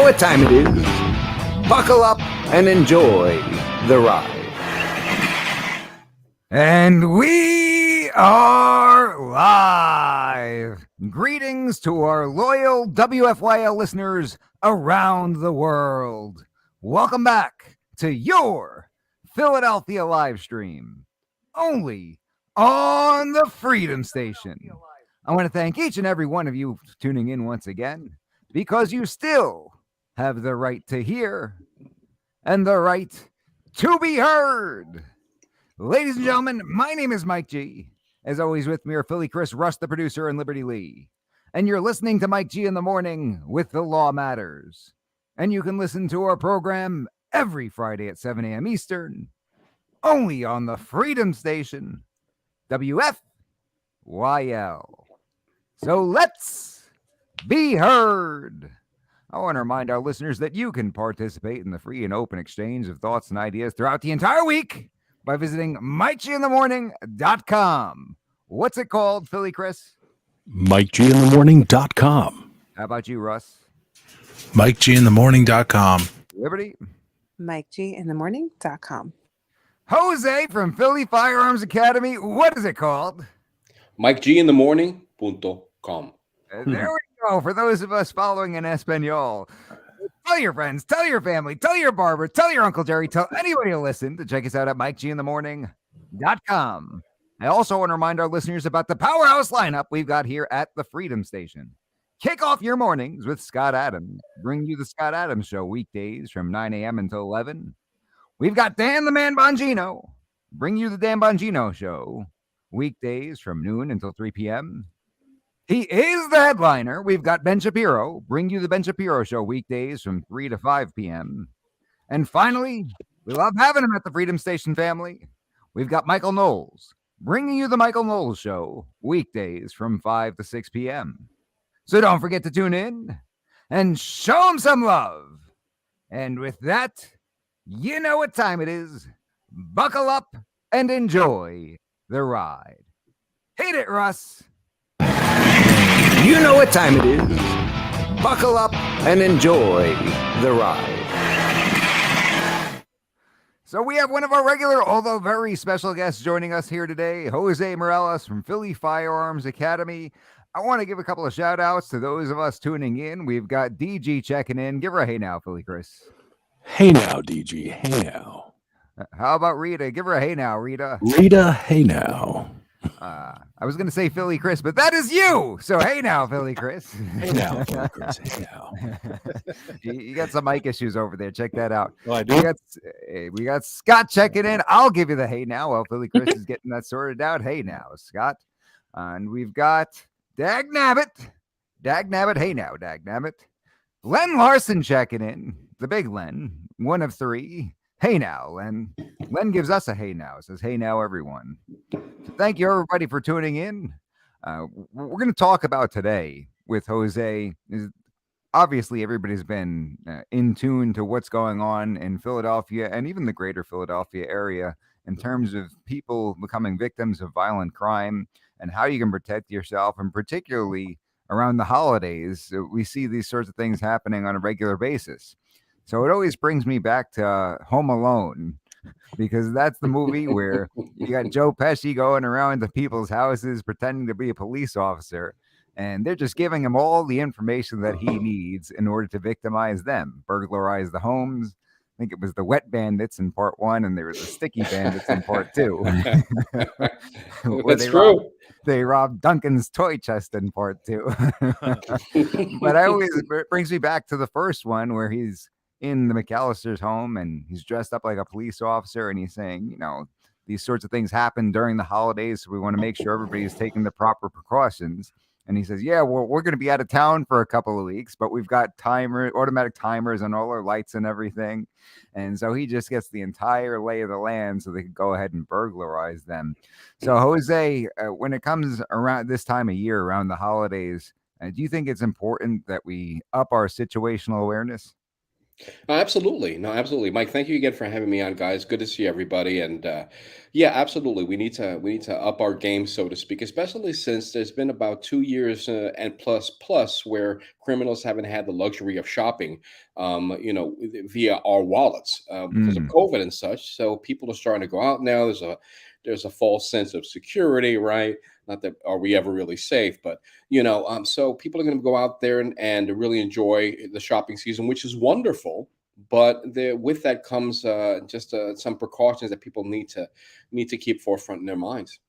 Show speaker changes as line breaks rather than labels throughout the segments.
what time it is. Buckle up and enjoy the ride.
And we are live. Greetings to our loyal WFYL listeners around the world. Welcome back to your Philadelphia live stream, only on the Freedom Station. I want to thank each and every one of you for tuning in once again, because you still have the right to hear and the right to be heard. Ladies and gentlemen, my name is Mike G. As always, with me are Philly Chris, Russ, the producer, and Liberty Lee. And you're listening to Mike G in the morning with The Law Matters. And you can listen to our program every Friday at 7 a.m. Eastern, only on the Freedom Station, WFYL. So let's be heard. I want to remind our listeners that you can participate in the free and open exchange of thoughts and ideas throughout the entire week by visiting MikeGinTheMorning.com. What's it called, Philly Chris?
MikeGinTheMorning.com.
How about you, Russ?
MikeGinTheMorning.com.
Liberty?
MikeGinTheMorning.com.
Jose from Philly Firearms Academy. What is it called?
MikeGinTheMorning.com.
There we go. For those of us following in Espanol, tell your friends, tell your family, tell your barber, tell your Uncle Jerry, tell anybody to listen to check us out at MikeGinTheMorning.com. I also want to remind our listeners about the powerhouse lineup we've got here at the Freedom Station. Kick off your mornings with Scott Adams. Bring you the Scott Adams Show weekdays from 9 a.m. until 11. We've got Dan the Man Bongino. Bring you the Dan Bongino Show weekdays from noon until 3 p.m. He is the headliner. We've got Ben Shapiro. Bring you the Ben Shapiro Show weekdays from 3 to 5 p.m. And finally, we love having him at the Freedom Station family. We've got Michael Knowles. Bringing you the Michael Knowles Show weekdays from 5 to 6 p.m. So don't forget to tune in and show him some love. And with that, you know what time it is. Buckle up and enjoy the ride. Hit it, Russ.
You know what time it is. Buckle up and enjoy the ride.
So we have one of our regular, although very special guests joining us here today, Jose Morales from Philly Firearms Academy. I want to give a couple of shout outs to those of us tuning in. We've got DG checking in. Give her a hey now, Philly Chris.
Hey now, DG. Hey now.
How about Rita? Give her a hey now, Rita.
Rita, hey now.
I was going to say Philly Chris, but that is you. So hey now, Philly Chris.
Hey now, Philly Chris. Hey now.
You got some mic issues over there. Check that out.
Oh, I do?
We got Scott checking in. I'll give you the hey now while Philly Chris is getting that sorted out. Hey now, Scott. And we've got Dag Nabbit. Dag Nabbit. Hey now, Dag Nabbit. Len Larson checking in. The big Len. One of three. Hey now, Len. Len gives us a hey now. Says, hey now, everyone. So thank you, everybody, for tuning in. We're going to talk about today with Jose. Obviously, everybody's been in tune to what's going on in Philadelphia and even the greater Philadelphia area in terms of people becoming victims of violent crime and how you can protect yourself. And particularly around the holidays, we see these sorts of things happening on a regular basis. So it always brings me back to Home Alone, because that's the movie where you got Joe Pesci going around to people's houses pretending to be a police officer, and they're just giving him all the information that he needs in order to victimize them, burglarize the homes. I think it was the wet bandits in part one, and there was the sticky bandits in part two.
That's true.
They robbed Duncan's toy chest in part two. But it brings me back to the first one where he's in the McAllister's home and he's dressed up like a police officer and he's saying, you know, these sorts of things happen during the holidays, so we want to make sure everybody's taking the proper precautions. And he says, yeah, well, we're going to be out of town for a couple of weeks, but we've got automatic timers on all our lights and everything. And so he just gets the entire lay of the land so they can go ahead and burglarize them. So Jose, when it comes around this time of year, around the holidays, do you think it's important that we up our situational awareness?
Absolutely. No, absolutely. Mike, thank you again for having me on, guys. Good to see everybody. And yeah, absolutely. We need to up our game, so to speak, especially since there's been about 2 years and plus where criminals haven't had the luxury of shopping, via our wallets because of
Mm.
COVID and such. So people are starting to go out now. There's a false sense of security, right? Not that are we ever really safe, but so people are going to go out there and really enjoy the shopping season, which is wonderful. But with that comes just some precautions that people need to keep forefront in their minds.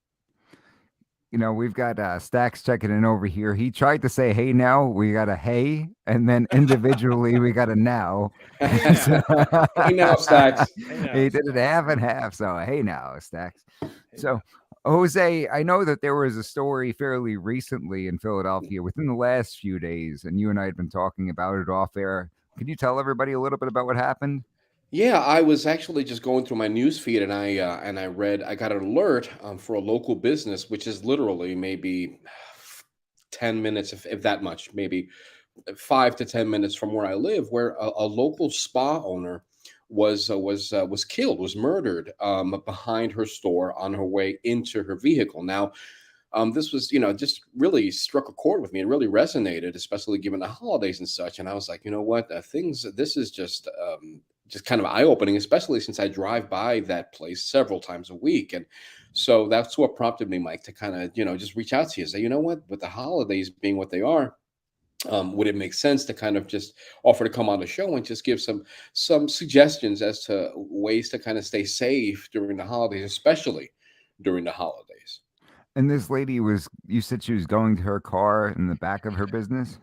We've got Stacks checking in over here. He tried to say hey now. We got a hey, and then individually we got a now.
Hey
So-
now.
Hey now, Stacks.
Hey now,
he did it
Stacks.
half and half. So hey now, Stacks.
Hey
So
now.
Jose, I know that there was a story fairly recently in Philadelphia within the last few days, and you and I had been talking about it off air. Could you tell everybody a little bit about what happened?
Yeah, I was actually just going through my news feed and I got an alert for a local business, which is literally maybe 10 minutes, if that much, maybe 5 to 10 minutes from where I live, where a local spa owner was killed, was murdered behind her store on her way into her vehicle. Now, this was, just really struck a chord with me. It really resonated, especially given the holidays and such. And I was like, you know what, this is just kind of eye opening, especially since I drive by that place several times a week. And so that's what prompted me, Mike, to kind of, just reach out to you and say, you know what, with the holidays being what they are, would it make sense to kind of just offer to come on the show and just give some suggestions as to ways to kind of stay safe during the holidays, especially during the holidays?
And this lady you said she was going to her car in the back of her business?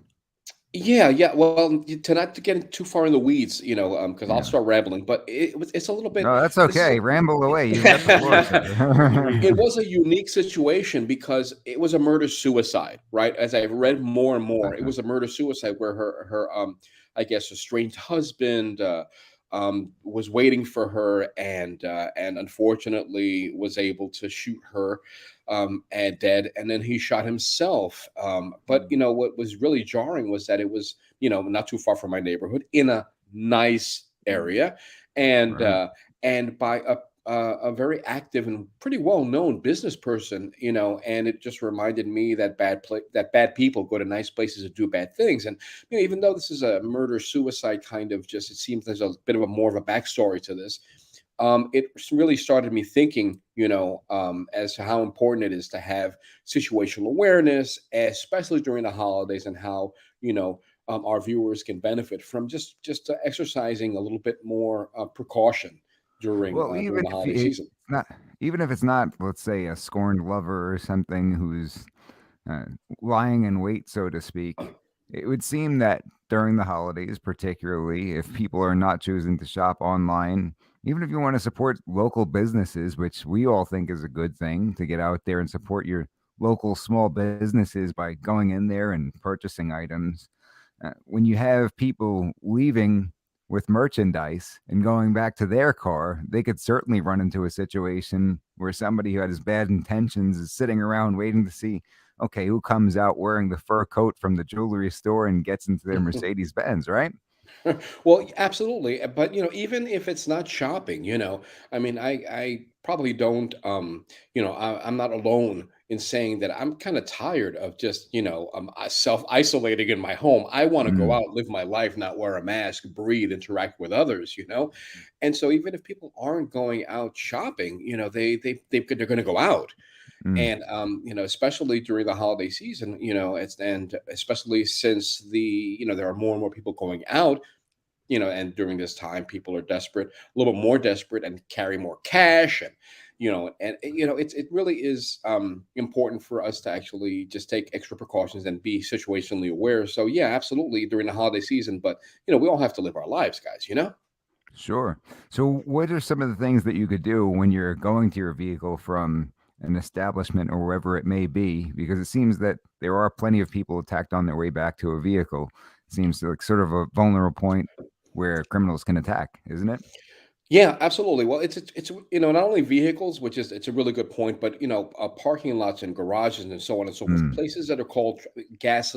Yeah, yeah. Well, to not to get too far in the weeds, because I'll
Yeah.
start rambling. But it's a little bit.
No, that's
This is
okay. Ramble away. You've got the floor, sir.
It was a unique situation because it was a murder suicide, right? As I've read more and more, it was a murder suicide where her I guess estranged husband was waiting for her and unfortunately was able to shoot her and dead, and then he shot himself. But what was really jarring was that it was not too far from my neighborhood in a nice area, and
Right.
and by a very active and pretty well known business person, and it just reminded me that that bad people go to nice places to do bad things. And even though this is a murder suicide kind of just, it seems there's a bit of a more of a backstory to this. It really started me thinking, as to how important it is to have situational awareness, especially during the holidays, and how our viewers can benefit from just exercising a little bit more precaution during
Well,
during the holiday
it's
season.
not, even if it's not, let's say, a scorned lover or something who's uh, lying in wait, so to speak, it would seem that during the holidays, particularly if people are not choosing to shop online, even if you want to support local businesses, which we all think is a good thing to get out there and support your local small businesses by going in there and purchasing items. When you have people leaving with merchandise and going back to their car, they could certainly run into a situation where somebody who has bad intentions is sitting around waiting to see, okay, who comes out wearing the fur coat from the jewelry store and gets into their Mercedes Benz, right?
Well, absolutely. But even if it's not shopping, I mean, I probably don't. I'm not alone in saying that I'm kind of tired of just self isolating in my home. I want to go
Mm,
out, live my life, not wear a mask, breathe, interact with others. And so even if people aren't going out shopping, they're going to go out.
mm.
And especially during the holiday season, and especially since there are more and more people going out, and during this time people are desperate, a little bit more desperate, and carry more cash. And it really is important for us to actually just take extra precautions and be situationally aware. So yeah, absolutely, during the holiday season. But we all have to live our lives, guys.
Sure. So, what are some of the things that you could do when you're going to your vehicle from an establishment or wherever it may be? Because it seems that there are plenty of people attacked on their way back to a vehicle. It seems like sort of a vulnerable point where criminals can attack, isn't it?
Yeah, absolutely. Well, not only vehicles, which is it's a really good point, but parking lots and garages and so on and so forth,
Mm,
places that are called gas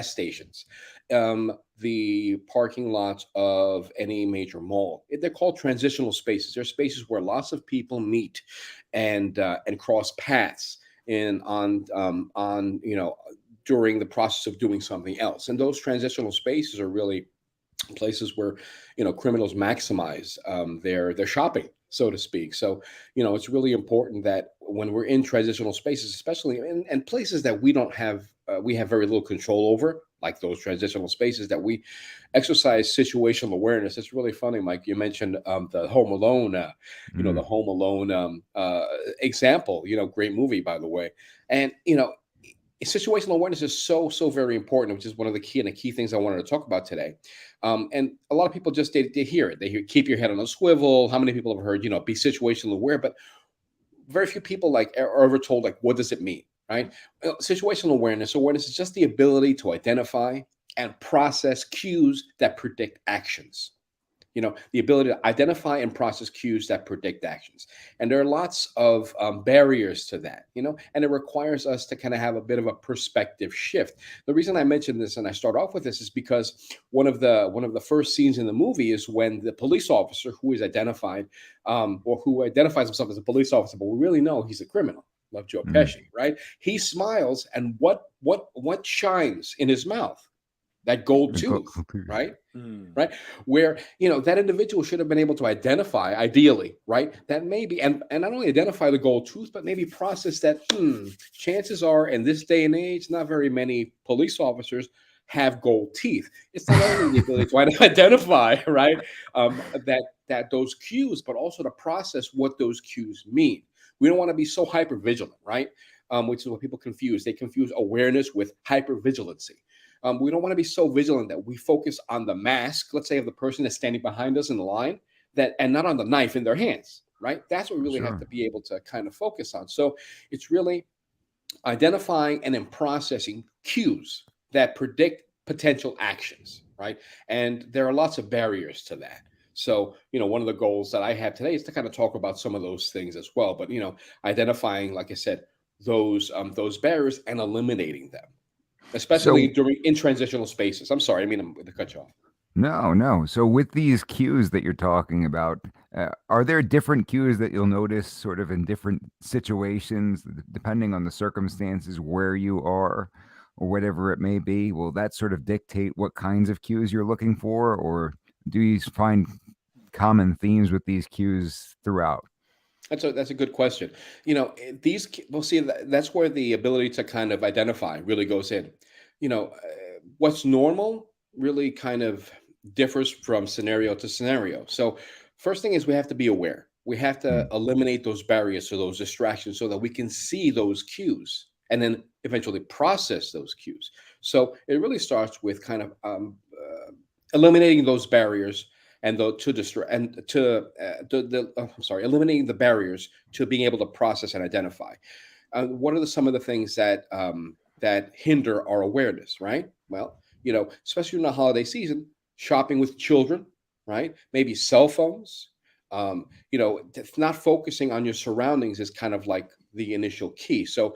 stations, the parking lots of any major mall. They're called transitional spaces. They're spaces where lots of people meet and cross paths in on during the process of doing something else. And those transitional spaces are really places where criminals maximize their shopping, so to speak. So it's really important that when we're in transitional spaces, especially in places that we have very little control over, like those transitional spaces, that we exercise situational awareness. It's really funny, Mike, you mentioned the Home Alone, the
mm.
Home Alone example. Great movie, by the way. And situational awareness is so very important, which is one of the key things I wanted to talk about today. And a lot of people just they hear it. They hear keep your head on a swivel. How many people have heard be situational aware? But very few people are ever told what does it mean, right? Situational awareness is just the ability to identify and process cues that predict actions. The ability to identify and process cues that predict actions. And there are lots of barriers to that, and it requires us to kind of have a bit of a perspective shift. The reason I mentioned this and I start off with this is because one of the first scenes in the movie is when the police officer who is identified, or who identifies himself as a police officer, but we really know he's a criminal. Love Joe
Mm.
Pesci, right? He smiles, and what shines in his mouth? That gold
Go-
tooth, right?
Mm.
Right, where that individual should have been able to identify, ideally, right, that maybe, and not only identify the gold tooth, but maybe process that, chances are in this day and age not very many police officers have gold teeth. It's not only the ability to identify, right, that those cues, but also to process what those cues mean. We don't want to be so hyper vigilant, right, which is what people confuse. They confuse awareness with hyper vigilancy. We don't want to be so vigilant that we focus on the mask, let's say, of the person that's standing behind us in the line, and not on the knife in their hands, right? That's what we really have
Sure.
to be able to kind of focus on. So it's really identifying and then processing cues that predict potential actions, right? And there are lots of barriers to that. So, one of the goals that I have today is to kind of talk about some of those things as well. But, identifying, like I said, those barriers and eliminating them, especially
So
during in transitional spaces. I'm sorry, I mean to cut you off.
no, no. So with these cues that you're talking about, are there different cues that you'll notice sort of in different situations, depending on the circumstances where you are or whatever it may be? Will that sort of dictate what kinds of cues you're looking for, or do you find common themes with these cues throughout?
That's a good question. We'll see that's where the ability to kind of identify really goes in. What's normal really kind of differs from scenario to scenario. So, first thing is we have to be aware. We have to
Mm.
eliminate those barriers or those distractions so that we can see those cues and then eventually process those cues. So it really starts with kind of eliminating those barriers and to distract and to I'm sorry, eliminating the barriers to being able to process and identify. What are some of the things that hinder our awareness? Right. Well, especially in the holiday season, shopping with children, right? Maybe cell phones. Not focusing on your surroundings is kind of like the initial key. So,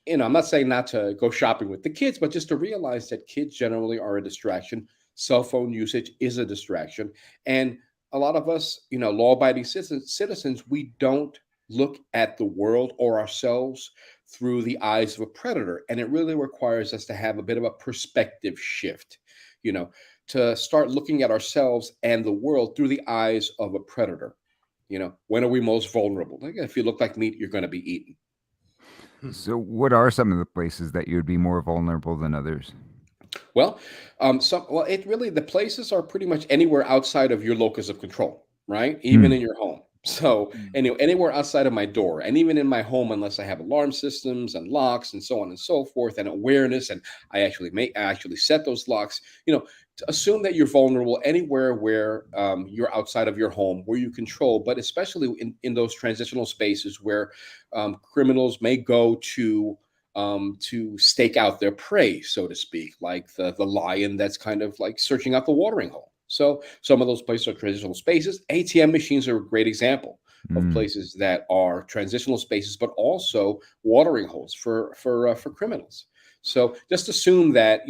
I'm not saying not to go shopping with the kids, but just to realize that kids generally are a distraction. Cell phone usage is a distraction. And a lot of us, law abiding citizens, we don't look at the world or ourselves through the eyes of a predator. And it really requires us to have a bit of a perspective shift, you know, to start looking at ourselves and the world through the eyes of a predator. When are we most vulnerable? Like, if you look like meat, you're going to be eaten.
So, what are some of the places that you'd be more vulnerable than others?
Well, it really the places are pretty much anywhere outside of your locus of control, right? Even
Hmm.
in your home. So, anywhere outside of my door, and even in my home, unless I have alarm systems and locks and so on and so forth, and awareness, and I actually set those locks. To assume that you're vulnerable anywhere where you're outside of your home, where you control, but especially in those transitional spaces where criminals may go to stake out their prey, so to speak, like the lion that's kind of like searching out the watering hole, So some of those places are transitional spaces. ATM machines are a great example of
Mm.
places that are transitional spaces, but also watering holes for criminals. So just assume that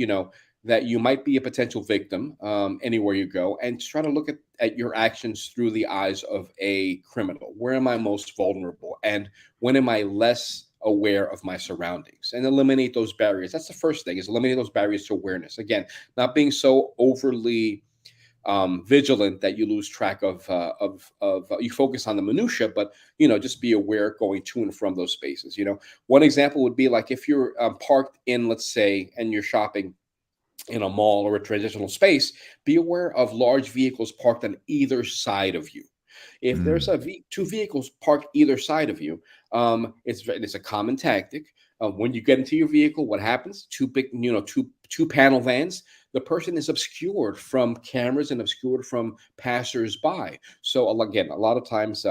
that you might be a potential victim anywhere you go, and try to look at your actions through the eyes of a criminal. Where am I most vulnerable, and when am I less aware of my surroundings? And eliminate those barriers. That's the first thing: is eliminate those barriers to awareness. Again, not being so overly vigilant that you lose track of you focus on the minutia, but just be aware going to and from those spaces. One example would be like if you're parked in, let's say, and you're shopping in a mall or a transitional space, be aware of large vehicles parked on either side of you. If there's
Mm.
two vehicles parked either side of you, it's a common tactic. When you get into your vehicle, what happens? Two big, two panel vans. The person is obscured from cameras and obscured from passers-by. So again, a lot of times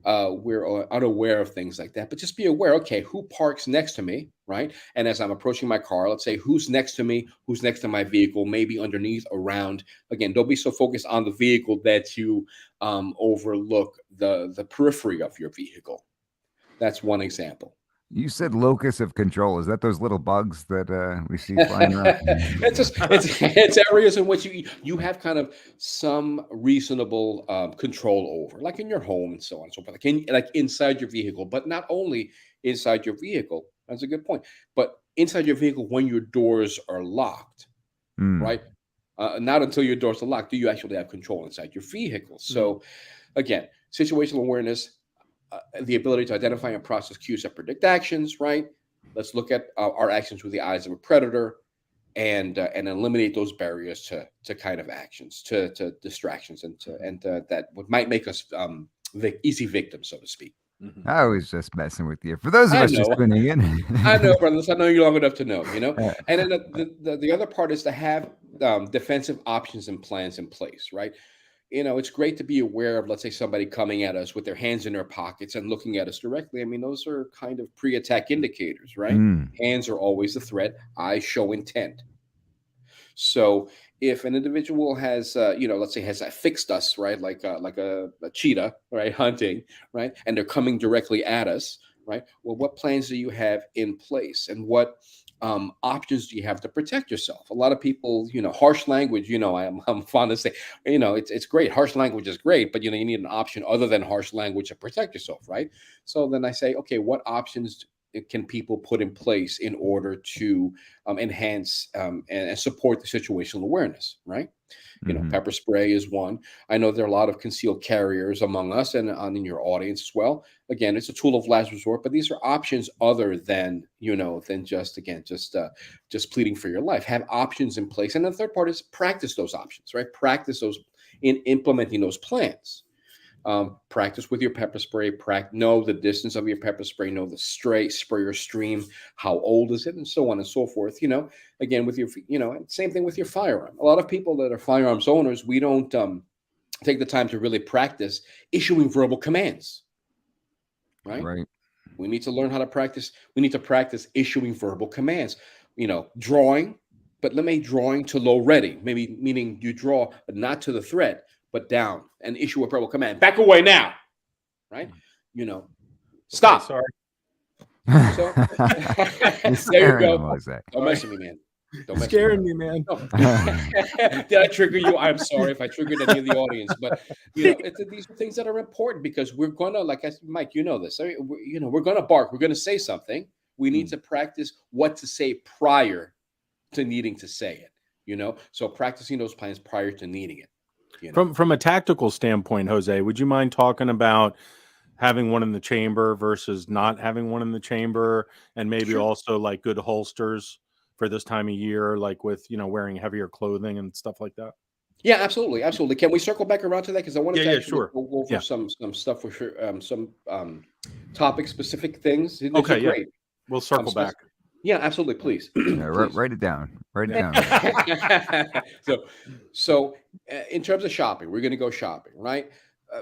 we're unaware of things like that. But just be aware. Okay, who parks next to me, right? And as I'm approaching my car, let's say who's next to me, who's next to my vehicle, maybe underneath, around. Again, don't be so focused on the vehicle that you overlook the periphery of your vehicle. That's one example.
You said locus of control. Is that those little bugs that we see flying around?
it's areas in which you have kind of some reasonable control over, like in your home and so on and so forth, like inside your vehicle, but not only inside your vehicle. That's a good point. But inside your vehicle when your doors are locked,
Mm.
right? Not until your doors are locked do you actually have control inside your vehicle. So again, situational awareness. The ability to identify and process cues that predict actions, right? Let's look at our actions through the eyes of a predator, and eliminate those barriers to kind of actions, to distractions, and that might make us easy victims, so to speak.
I was just messing with you. For those of
I
us just
know.
tuning in,
I know, brothers. I know you long enough to know.
Uh,
And then the other part is to have defensive options and plans in place, right? It's great to be aware of, let's say, somebody coming at us with their hands in their pockets and looking at us directly. I mean, those are kind of pre-attack indicators, right?
mm.
Hands are always the threat. Eyes show intent. So if an individual has, let's say, has fixed us, right, like a cheetah, right, hunting, right, and they're coming directly at us, right? Well, what plans do you have in place, and what options do you have to protect yourself? A lot of people, harsh language. I'm fond to say, it's great. Harsh language is great, but you need an option other than harsh language to protect yourself, right? So then I say, okay, what options can people put in place in order to enhance and support the situational awareness, right?
Mhm.
Pepper spray is one. I know there are a lot of concealed carriers among us and in your audience as well. Again, it's a tool of last resort, but these are options other than just pleading for your life. Have options in place, and the third part is practice those options, right? Practice those in implementing those plans. Practice with your pepper spray. Know the distance of your pepper spray. Know the sprayer stream. How old is it, and so on and so forth. Again, with your same thing with your firearm. A lot of people that are firearms owners, we don't take the time to really practice issuing verbal commands. Right?
Right.
We need to learn how to practice. We need to practice issuing verbal commands. Drawing, but let me drawing to low ready. Maybe meaning you draw, but not to the threat, but down, and issue a verbal command. Back away now. Right? Stop.
Sorry.
So
You're
there you
scaring
go.
him, Jose.
Don't mess with me, man. Don't mess
Scaring
with
me, man.
No. Did I trigger you? I'm sorry if I triggered any of the audience, but these are things that are important because we're gonna, like Mike, you know this. We're gonna bark. We're gonna say something. We need to practice what to say prior to needing to say it. So practicing those plans prior to needing it.
From a tactical standpoint, Jose, would you mind talking about having one in the chamber versus not having one in the chamber, and maybe
Sure.
also like good holsters for this time of year, like with wearing heavier clothing and stuff like that?
Yeah, absolutely, absolutely. Can we circle back around to that? Because I wanted to actually
sure.
go over
Yeah.
some stuff for sure, some topic specific things. These
Okay,
are
yeah.
great.
We'll circle back.
Yeah, absolutely. Please.
Yeah,
Please.
write it down. Write it down.
so in terms of shopping, we're going to go shopping, right?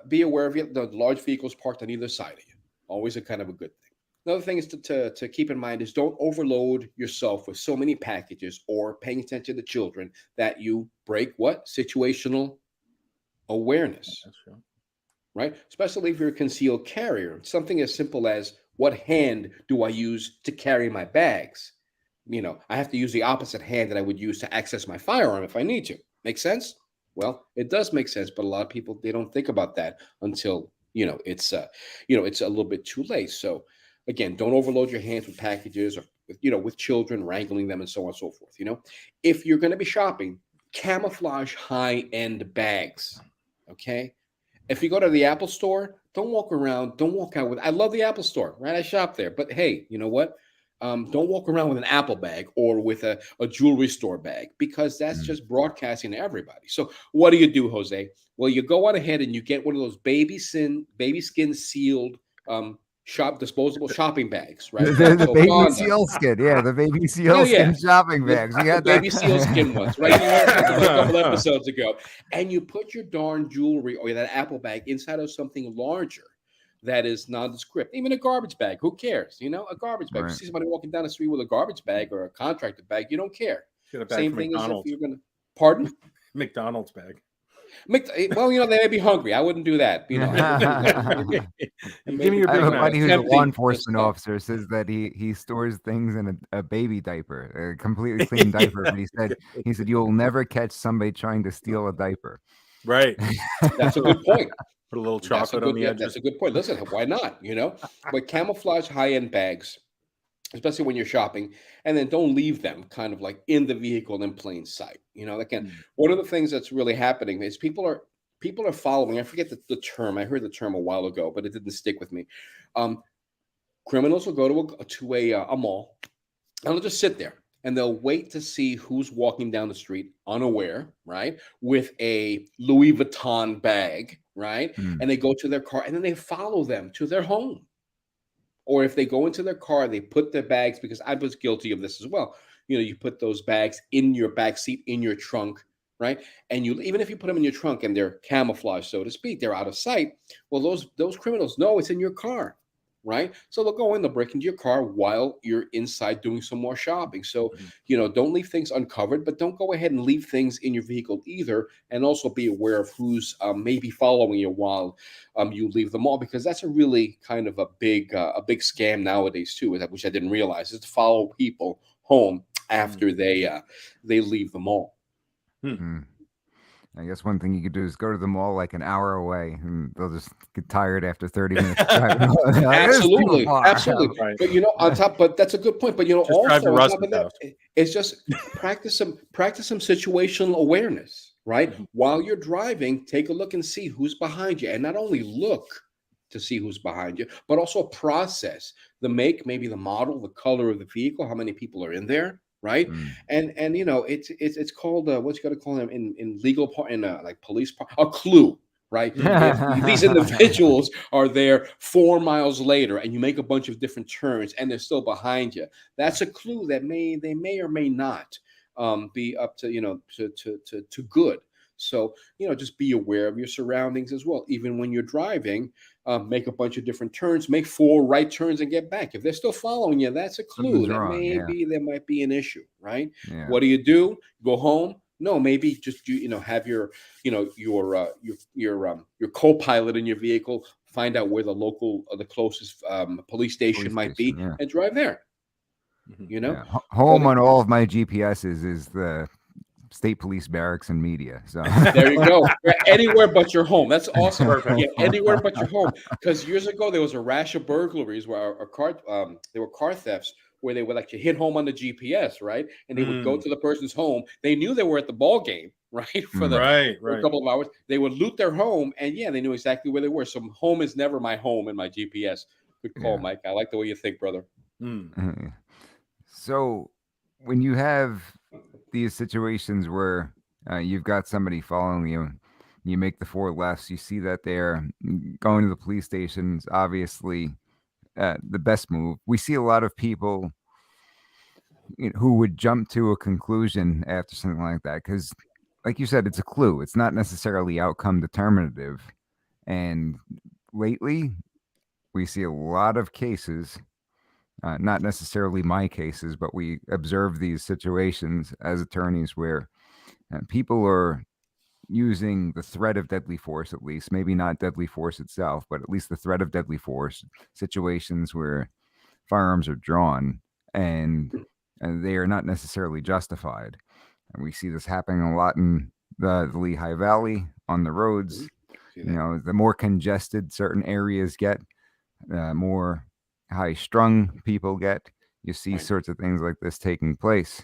Be aware of the large vehicles parked on either side of you. Always a kind of a good thing. Another thing is to keep in mind is don't overload yourself with so many packages or paying attention to children that you break what? Situational awareness,
That's true.
right? Especially if you're a concealed carrier. Something as simple as what hand do I use to carry my bags? I have to use the opposite hand that I would use to access my firearm if I need to. Make sense? Well, it does make sense, but a lot of people they don't think about that until it's a little bit too late. So again, don't overload your hands with packages or with children, wrangling them and so on and so forth. If you're going to be shopping, camouflage high-end bags. Okay. If you go to the Apple store, don't walk out with. I love the Apple store, right? I shop there, but hey, you know what? Don't walk around with an Apple bag or with a jewelry store bag because that's just broadcasting to everybody. So what do, Jose? Well, you go on ahead and you get one of those baby skin sealed disposable shopping bags, right?
The baby
Honda.
seal skin, the baby seal skin shopping bags. You got
the baby seal skin ones, right? You learned about a couple episodes ago, and you put your darn jewelry or that Apple bag inside of something larger that is nondescript. Even a garbage bag, who cares? A garbage bag.
Right.
You see somebody walking down the street with a garbage bag or a contracted bag, you don't care. Same thing as if you're gonna. Pardon?
McDonald's bag.
Well, they may be hungry. I wouldn't do that.
Give me your
I have a
Big
buddy
Mac.
who's a law enforcement officer says that he stores things in a baby diaper, a completely clean diaper. But he said you'll never catch somebody trying to steal a diaper.
Right.
That's a good point.
Put a little chocolate on the edge.
That's a good point. Listen, why not? But camouflage high-end bags, especially when you're shopping, and then don't leave them kind of like in the vehicle in plain sight. Again, one of the things that's really happening is people are following. I forget the term. I heard the term a while ago, but it didn't stick with me. Criminals will go to a mall, and they'll just sit there. And they'll wait to see who's walking down the street unaware, right, with a Louis Vuitton bag, right? And they go to their car, and then they follow them to their home. Or if they go into their car, they put their bags, because I was guilty of this as well. You put those bags in your back seat, in your trunk, right? And even if you put them in your trunk and they're camouflaged, so to speak, they're out of sight. Well, those criminals know it's in your car. Right. So they'll go in, they'll break into your car while you're inside doing some more shopping. So, don't leave things uncovered, but don't go ahead and leave things in your vehicle either. And also be aware of who's maybe following you while you leave the mall, because that's a really kind of a big scam nowadays, too, which I didn't realize, is to follow people home after they leave the mall.
I guess one thing you could do is go to the mall like an hour away, and they'll just get tired after 30 minutes.
Absolutely.
Right.
But but that's a good point. But
Just
also
drive to
on top of
Russ's
that,
house.
it's just practice some situational awareness, right? While you're driving, take a look and see who's behind you, and not only look to see who's behind you, but also process the make, maybe the model, the color of the vehicle, how many people are in there. Right. And it's called what you got to call them in legal part, in like police part, a clue. Right. If these individuals are there 4 miles later and you make a bunch of different turns and they're still behind you, that's a clue that they may or may not be up to to good. So, just be aware of your surroundings as well. Even when you're driving, make a bunch of different turns, make 4 right turns and get back. If they're still following you, that's a clue that maybe there might be an issue, right?
Yeah.
What do? Go home? No, maybe just have your co-pilot in your vehicle, find out where the closest police station might be, and drive there.
Home on all of my GPSs is the State Police Barracks and Media. So
there you go. Anywhere but your home. That's awesome. Yeah, anywhere but your home. Because years ago there was a rash of burglaries where there were car thefts where they would actually hit home on the GPS, right? And they would go to the person's home. They knew they were at the ball game, right? For a couple of hours. They would loot their home, and they knew exactly where they were. So home is never my home in my GPS. Good call, Mike. I like the way you think, brother.
So when you have these situations where you've got somebody following you, you make the 4 lefts, you see that they're going to the police stations, obviously the best move. We see a lot of people who would jump to a conclusion after something like that, because like you said, it's a clue. It's not necessarily outcome determinative. And lately we see a lot of cases not necessarily my cases, but we observe these situations as attorneys where people are using the threat of deadly force, at least, maybe not deadly force itself, but at least the threat of deadly force, situations where firearms are drawn and they are not necessarily justified. And we see this happening a lot in the Lehigh Valley on the roads.
See
You
that?
know, the more congested certain areas get, more high strung people get. You see
Right.
sorts of things like this taking place.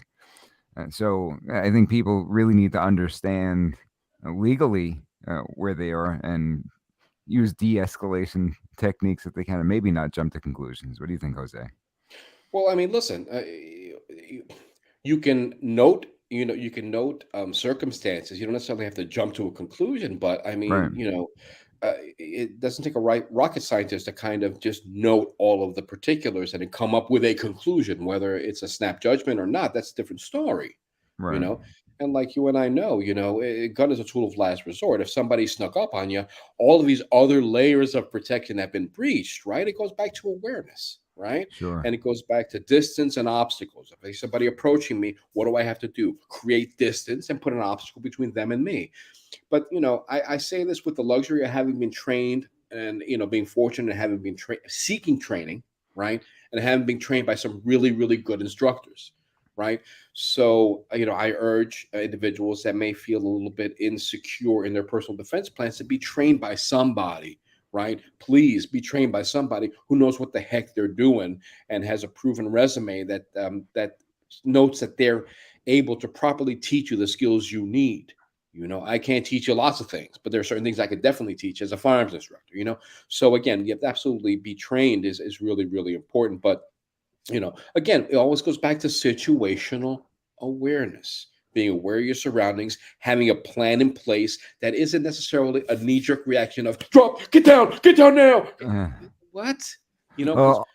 And so I think people really need to understand legally where they are and use de-escalation techniques that they kind of maybe not jump to conclusions. What do you think, Jose?
Well, I mean, listen, you can note, you can note circumstances. You don't necessarily have to jump to a conclusion, but I
Right.
mean, it doesn't take a rocket scientist to kind of just note all of the particulars and then come up with a conclusion, whether it's a snap judgment or not. That's a different story, you
Right.
know. And like you and I know, a gun is a tool of last resort. If somebody snuck up on you, all of these other layers of protection have been breached, right? It goes back to awareness, right?
Sure.
And it goes back to distance and obstacles. If there's somebody approaching me, what do I have to do? Create distance and put an obstacle between them and me. But I say this with the luxury of having been trained and being fortunate and having been seeking training, right? And having been trained by some really, really good instructors, right? So I urge individuals that may feel a little bit insecure in their personal defense plans to be trained by somebody, right? Please be trained by somebody who knows what the heck they're doing and has a proven resume that notes that they're able to properly teach you the skills you need. I can't teach you lots of things, but there are certain things I could definitely teach as a firearms instructor. So again, you have to absolutely be trained is really, really important. But again, it always goes back to situational awareness, being aware of your surroundings, having a plan in place that isn't necessarily a knee-jerk reaction of drop, get down now.
Uh,
What? 'Cause-
well,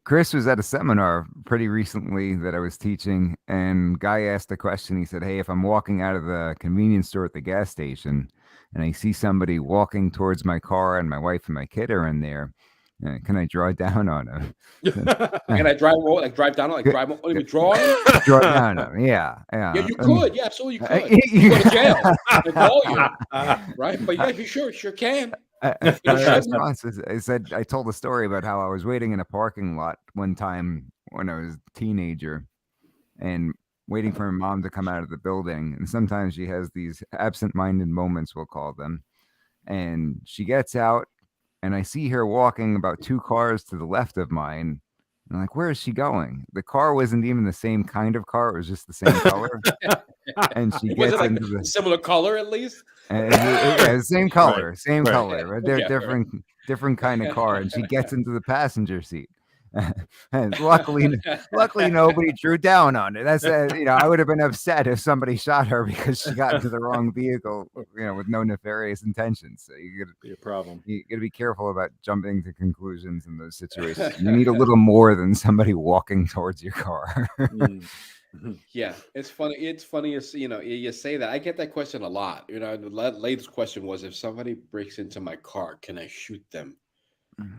Chris was at a seminar pretty recently that I was teaching, and guy asked a question. He said, "Hey, if I'm walking out of the convenience store at the gas station and I see somebody walking towards my car and my wife and my kid are in there, can I draw down on him?"
Can I drive down, drive, even draw him?
Draw down on him. Yeah.
Yeah, you
And-
could. Yeah, absolutely you
Uh,
could. You go to jail. They call you, right? But yeah, you sure can.
My
shouldn't.
response is, I told a story about how I was waiting in a parking lot one time when I was a teenager and waiting for my mom to come out of the building. And sometimes she has these absent-minded moments, we'll call them. And she gets out, and I see her walking about 2 cars to the left of mine. And I'm like, where is she going? The car wasn't even the same kind of car. It was just the same color. And she
Was
gets
it like
into the
similar color at least?
yeah, same color, same
Right.
color, but they're
Okay, all right.
different kind of car. And she gets into the passenger seat. And luckily nobody drew down on it. That's I would have been upset if somebody shot her because she got into the wrong vehicle, with no nefarious intentions. So
Be a problem.
you got to be careful about jumping to conclusions in those situations. You need a little more than somebody walking towards your car.
Mm.
Yeah, it's funny. It's funny as you say that. I get that question a lot. The latest question was, if somebody breaks into my car, can I shoot them?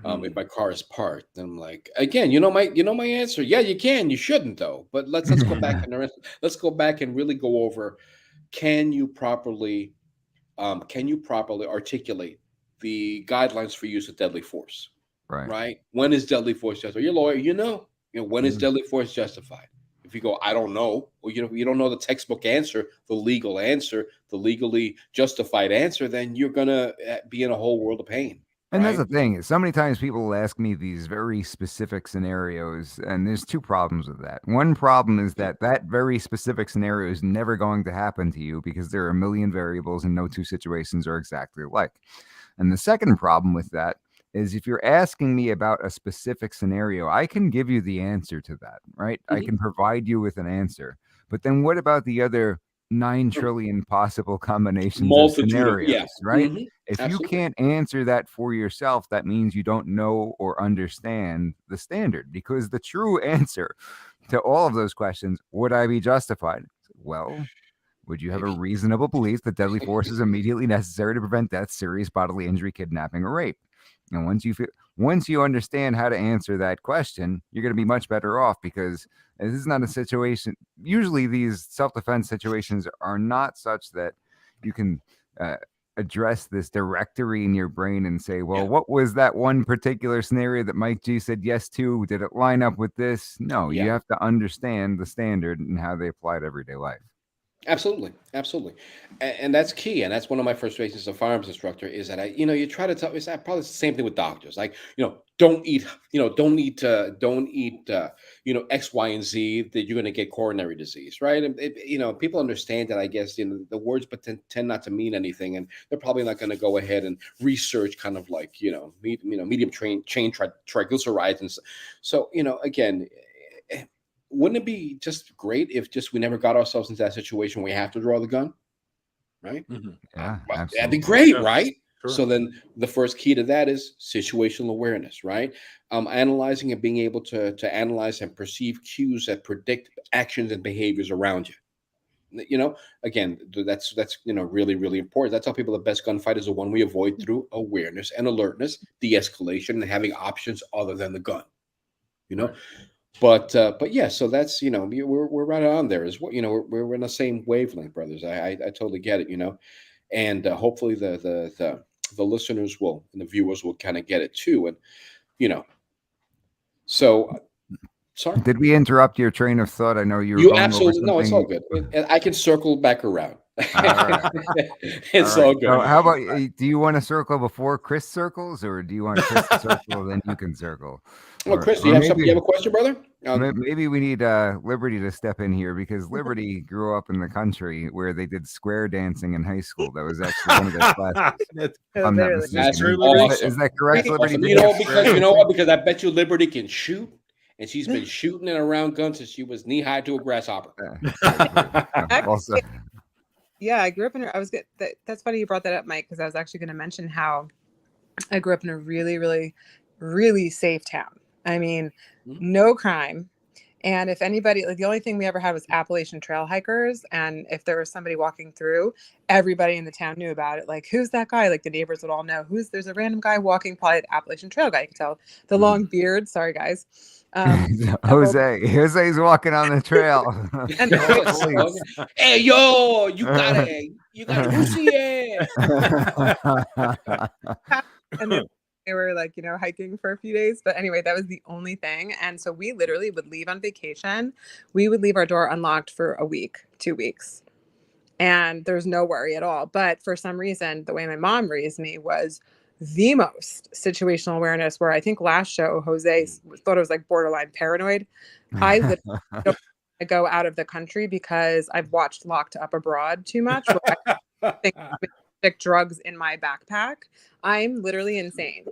If my car is parked? And I'm like, again, my answer. Yeah, you can. You shouldn't though. But let's go back and let's go back and really go over. Can you properly articulate the guidelines for use of deadly force?
Right.
Right? When is deadly force justified? You're a lawyer, when is deadly force justified? If you go, I don't know, well, you don't know the textbook answer, the legal answer, the legally justified answer, then you're gonna be in a whole world of pain.
And that's the
Right?
thing. Is so many times people will ask me these very specific scenarios, and there's 2 problems with that. One problem is that very specific scenario is never going to happen to you because there are a million variables and no 2 situations are exactly alike. And the second problem with that is if you're asking me about a specific scenario, I can give you the answer to that, right? I
Mhm.
can provide you with an answer. But then what about the other 9 trillion possible combinations of
Multitude of
scenarios, right?
Mhm.
If you
Absolutely.
can't answer that for yourself, that means you don't know or understand the standard, because the true answer to all of those questions, would I be justified? Well, would you have a reasonable belief that deadly force is immediately necessary to prevent death, serious bodily injury, kidnapping, or rape? And once you understand how to answer that question, you're going to be much better off, because this is not a situation. Usually these self-defense situations are not such that you can address this directory in your brain and say, well, what was that one particular scenario that Mike G said yes to? Did it line up with this? No, you have to understand the standard and how they apply to everyday life.
Absolutely, absolutely, and that's key. And that's one of my frustrations as a firearms instructor is that you try to tell. It's probably the same thing with doctors. Like, don't eat, don't eat, X, Y, and Z, that you're going to get coronary disease, right? And people understand that. I guess the words, but tend not to mean anything, and they're probably not going to go ahead and research kind of like medium chain triglycerides, and so again. Wouldn't it be just great if we never got ourselves into that situation where we have to draw the gun, right?
Mm-hmm.
Yeah,
well, that'd be great, right?
Sure.
So then the first key to that is situational awareness, right? Analyzing and being able to analyze and perceive cues that predict actions and behaviors around you. Again, that's really, really important. That's how people, the best gunfight is the one we avoid through awareness and alertness, de-escalation, and having options other than the gun.
Right.
But yeah, so that's we're right on there. Is what we're in the same wavelength, brothers. I totally get it, and hopefully the listeners will and the viewers will kind of get it too, and so. Sorry,
did we interrupt your train of thought? I know
you absolutely no. It's all good. I can circle back around.
Right.
It's all good.
So how about, do you want to circle before Chris circles, or do you want Chris to circle then you can circle?
Well, Chris, do you have something? You have a question, brother?
Maybe we need Liberty to step in here, because Liberty grew up in the country where they did square dancing in high school. That was actually one of their classes. I'm not mistaken.
That's awesome.
Is that correct, Liberty?
Awesome. Because I bet you Liberty can shoot, and she's been shooting and around guns since she was knee high to a grasshopper.
Also,
yeah, I grew up in. That's funny you brought that up, Mike, because I was actually going to mention how I grew up in a really, really, really safe town. I mean, no crime. And if anybody, like, the only thing we ever had was Appalachian Trail hikers. And if there was somebody walking through, everybody in the town knew about it. Like, who's that guy? Like, the neighbors would all know there's a random guy walking, probably the Appalachian Trail guy. You can tell the long beard. Sorry, guys.
Jose's walking on the trail.
Hey, yo, you got a Lucy.
And then they were like, hiking for a few days. But anyway, that was the only thing. And so we literally would leave on vacation. We would leave our door unlocked for a week, 2 weeks. And there's no worry at all. But for some reason, the way my mom raised me was the most situational awareness, where I think last show, Jose thought it was like borderline paranoid. I would go out of the country because I've watched Locked Up Abroad too much. Where I think stick drugs in my backpack. I'm literally insane.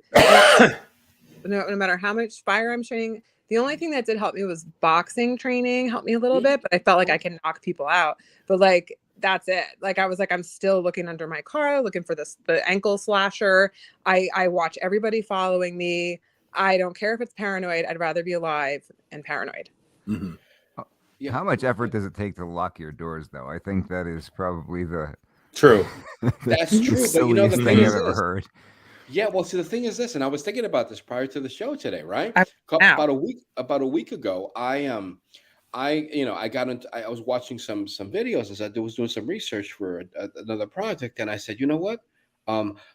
No matter how much firearms training, the only thing that did help me was boxing training, helped me a little bit, but I felt like I can knock people out. But like, that's it. Like, I was like, I'm still looking under my car, looking for the ankle slasher. I watch everybody following me. I don't care if it's paranoid. I'd rather be alive and paranoid.
Mm-hmm.
Yeah.
How much effort does it take to lock your doors, though? I think that is probably the
true.
That's true. But
silliest
the
thing
thing
I've
is
ever
this.
heard.
Yeah, well, see, the thing is this, and I was thinking about this prior to the show today, right? About a week ago, I was watching some videos, and I was doing some research for another project, and I said, you know what?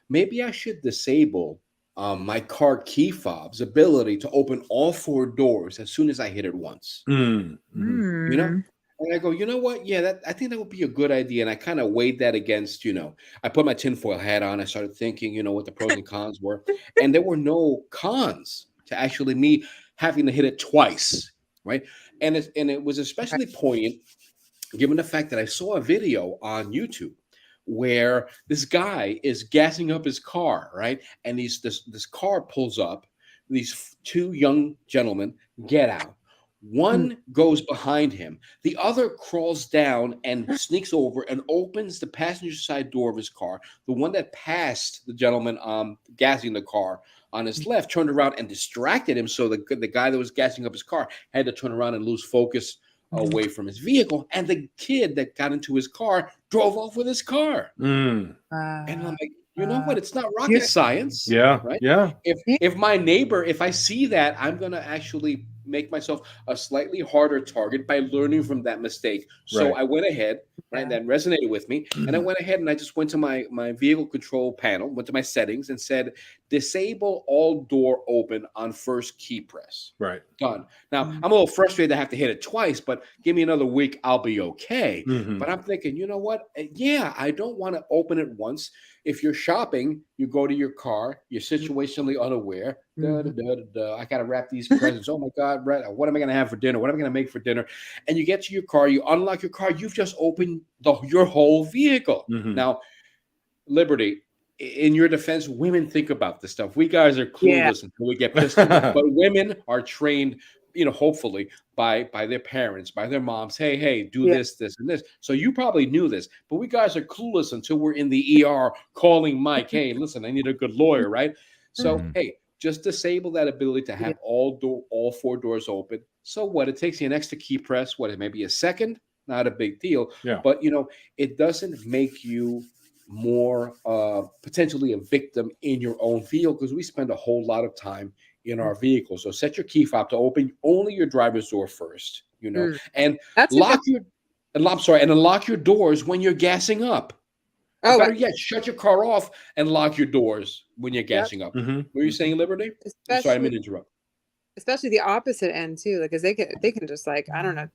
Maybe I should disable my car key fob's ability to open all 4 doors as soon as I hit it once.
Mm-hmm.
And I go, you know what? Yeah, I think that would be a good idea. And I kind of weighed that against, I put my tinfoil hat on. I started thinking, what the pros and cons were. And there were no cons to actually me having to hit it twice, right? And it was especially poignant given the fact that I saw a video on YouTube where this guy is gassing up his car, right? And this car pulls up. These 2 young gentlemen get out. One goes behind him. The other crawls down and sneaks over and opens the passenger side door of his car. The one that passed the gentleman gassing the car on his left turned around and distracted him. So the guy that was gassing up his car had to turn around and lose focus away from his vehicle. And the kid that got into his car drove off with his car. And I'm like, You know what? It's not
Yeah.
rocket science,
Yeah.
right?
Yeah.
If my neighbor, if I see that, I'm gonna actually make myself a slightly harder target by learning from that mistake. So
Right.
I went ahead, right? And
Yeah.
that resonated with me. And I went ahead and I just went to my vehicle control panel, went to my settings and said, disable all door open on first key press.
Right.
Done. Now
Mm.
I'm a little frustrated to have to hit it twice, but give me another week, I'll be okay.
Mhm.
But I'm thinking, you know what? Yeah, I don't want to open it once. If you're shopping, you go to your car, you're situationally unaware. Da, da, da, da, da. I got to wrap these presents. Oh my God, Brett, what am I going to have for dinner? What am I going to make for dinner? And you get to your car, you unlock your car, you've just opened your whole vehicle.
Mhm.
Now, Liberty, in your defense, women think about this stuff. We guys are
Yeah.
clueless until we get pissed off. But women are trained, hopefully by their parents, by their moms. Hey, do
Yeah.
this, and this. So you probably knew this, but we guys are clueless until we're in the ER calling Mike. Hey, listen, I need a good lawyer, right? So
Mhm.
hey, just disable that ability to have all four doors open. So what? It takes you an extra key press. What? It may be a second. Not a big deal.
Yeah.
But it doesn't make you more potentially a victim in your own vehicle, because we spend a whole lot of time in our vehicles. So set your key fob to open only your driver's door first,
Mm.
and
That's a
lock
good.
your and I'm sorry, and then lock your doors when you're gassing up. Or
Oh,
better yet, shut your car off and lock your doors when you're gassing up.
Mhm.
What were you saying, Liberty? I'm sorry, I didn't interrupt.
especially the opposite end too, because they can just like, I don't know.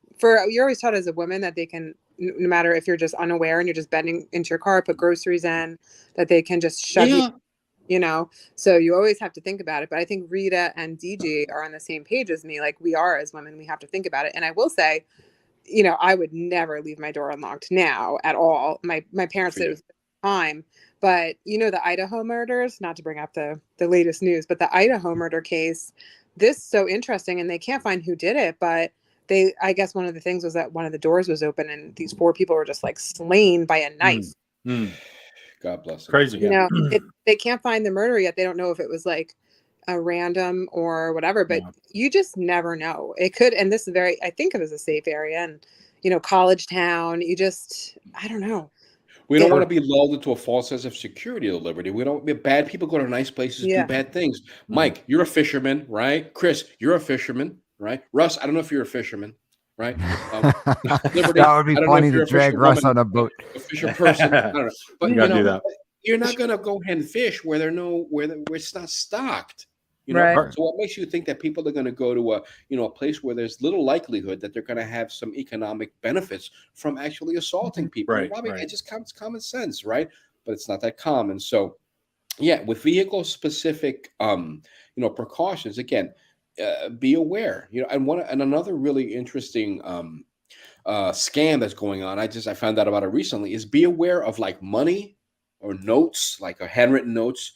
You're always taught as a woman that they can, no matter if you're just unaware and you're just bending into your car, put groceries in, that they can just shut
Yeah.
So you always have to think about it. But I think Rita and DG are on the same page as me. Like, we are, as women, we have to think about it. And I will say, I would never leave my door unlocked now at all. My parents
For
said it
you.
was time, but the Idaho murders, not to bring up the latest news, but the Idaho murder case, this is so interesting, and they can't find who did it, but I guess one of the things was that one of the doors was open and these 4 people were just like slain by a knife.
Mm.
God bless them.
Crazy.
Yeah.
They can't find the murderer yet. They don't know if it was like a random or whatever, but
Yeah.
you just never know. It could, and this is I think it was a safe area, and college town. I don't know.
We don't
Yeah.
want to be lulled into a false sense of security or liberty. We don't. Bad people go to nice places,
Yeah.
do bad things. Mike, you're a fisherman, right? Chris, you're a fisherman, right? Russ, I don't know if you're a fisherman, right? Liberty,
That would be
I don't know
funny
if you're
to
a
drag Russ
fisherwoman,
on a boat.
a fisher person. I don't know, but
You gotta do that.
you're not gonna go ahead and fish where where it's not stocked.
Right.
So what makes you think that people are going to go to a place where there's little likelihood that they're going to have some economic benefits from actually assaulting people?
Right,
Robbie,
right.
it just comes common sense, right? But it's not that common. So yeah, with vehicle specific precautions, again, be aware. And another really interesting scam that's going on, I found out about it recently, is be aware of like money or notes, like a handwritten notes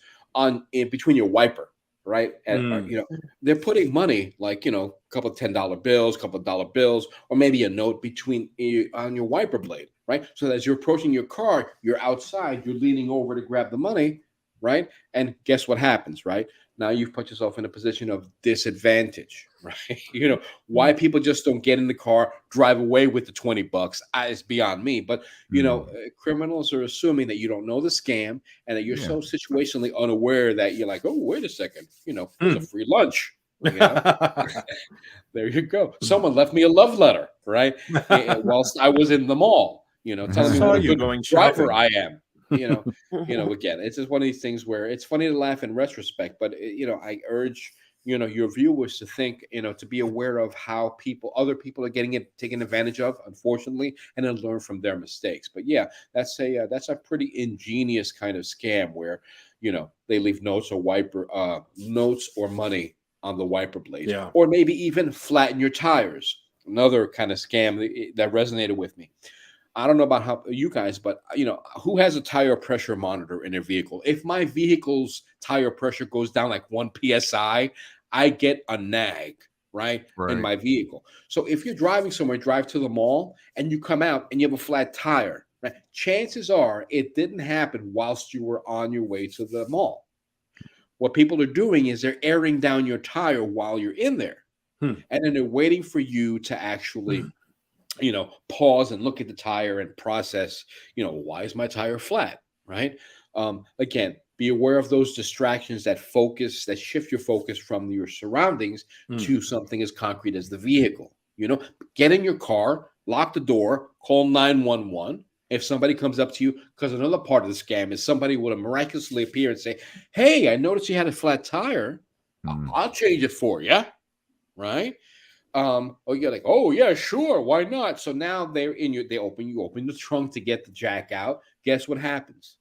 in between your wiper. Right. And, they're putting money like, a couple of $10 bills, couple of dollar bills, or maybe a note on your wiper blade. Right. So as you're approaching your car, you're outside, you're leaning over to grab the money. Right. And guess what happens? Right. Now you've put yourself in a position of disadvantage. Right. Why people just don't get in the car, drive away with the $20. It's beyond me. But, criminals are assuming that you don't know the scam and that you're so situationally unaware that you're like, oh, wait a second, there's a free lunch. There you go. Someone left me a love letter, right? Whilst I was in the mall, telling me
Saw
what a
you
good
going
driver
shopping.
I am. Again, it's just one of these things where it's funny to laugh in retrospect, but I urge your viewers to think, to be aware of how other people are taken advantage of, unfortunately, and then learn from their mistakes. But yeah, that's a pretty ingenious kind of scam where they leave notes or money on the wiper blades, or maybe even flatten your tires. Another kind of scam that resonated with me. I don't know about how you guys, but who has a tire pressure monitor in their vehicle? If my vehicle's tire pressure goes down like 1 psi, I get a nag, right, in my vehicle. So if you're driving somewhere, drive to the mall, and you come out and you have a flat tire, right, chances are it didn't happen whilst you were on your way to the mall. What people are doing is they're airing down your tire while you're in there, and then they're waiting for you to actually pause and look at the tire and process, why is my tire flat, right? Again, be aware of those distractions that shift your focus from your surroundings to something as concrete as the vehicle. Get in your car, lock the door, call 911. If somebody comes up to you, because another part of the scam is somebody will miraculously appear and say, "Hey, I noticed you had a flat tire. I'll change it for you." Right? Or you're like, "Oh yeah, sure, why not?" So now you open the trunk to get the jack out. Guess what happens?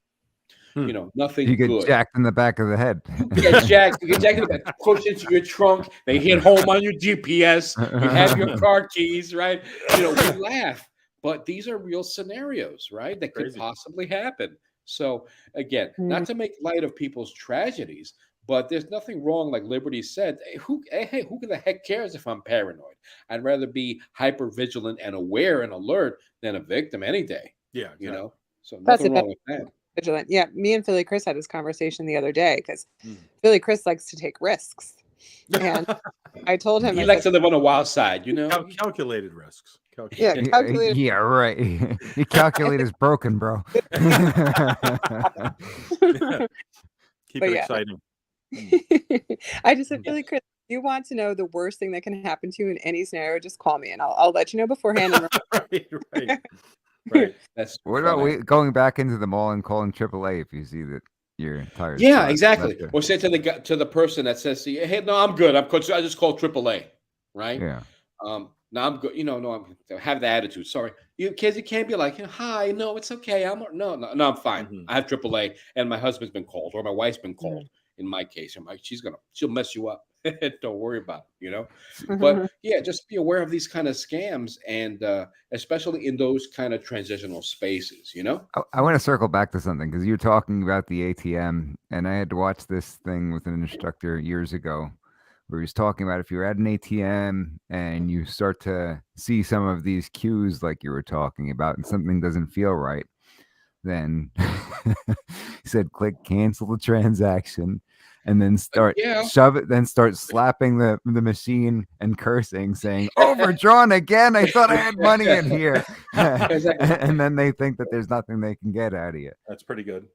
Nothing
You get
good.
jacked in the back of the head.
You get jacked in the back, push into your trunk. They hit home on your GPS. You have your car keys, right? We laugh, but these are real scenarios, right? That could possibly happen. So again, not to make light of people's tragedies, but there's nothing wrong, like Liberty said. Who the heck cares if I'm paranoid? I'd rather be hyper vigilant and aware and alert than a victim any day.
Yeah,
So
That's
nothing wrong with that.
Vigilant. Yeah, me and Philly Chris had this conversation the other day because Philly Chris likes to take risks, and I told him
He likes to live on the wild side,
Calculated risks.
Yeah, calculated.
Yeah, right. Your calculator's broken, bro.
Keep
But
it
yeah.
exciting.
I just said, Philly Chris, if you want to know the worst thing that can happen to you in any scenario, just call me and I'll let you know beforehand.
Right.
That's
What about going back into the mall and calling AAA if you see that your tires?
Yeah, exactly. Or say to the person that says, "Hey, no, I'm good. I just called AAA," right?
Yeah.
No, I'm good. I have the attitude. Sorry, you kids. You can't be like, "Hi, no, it's okay. I'm I'm fine. I have AAA, and my husband's been called, or my wife's been called." In my case, I'm like, she'll mess you up. Don't worry about it, But yeah, just be aware of these kind of scams, and especially in those kind of transitional spaces,
I want to circle back to something because you're talking about the ATM, and I had to watch this thing with an instructor years ago where he was talking about if you're at an ATM and you start to see some of these cues like you were talking about and something doesn't feel right, then he said click cancel the transaction and then start start slapping the machine and cursing, saying overdrawn again, I thought I had money in here. And then they think that there's nothing they can get out of you.
That's pretty good.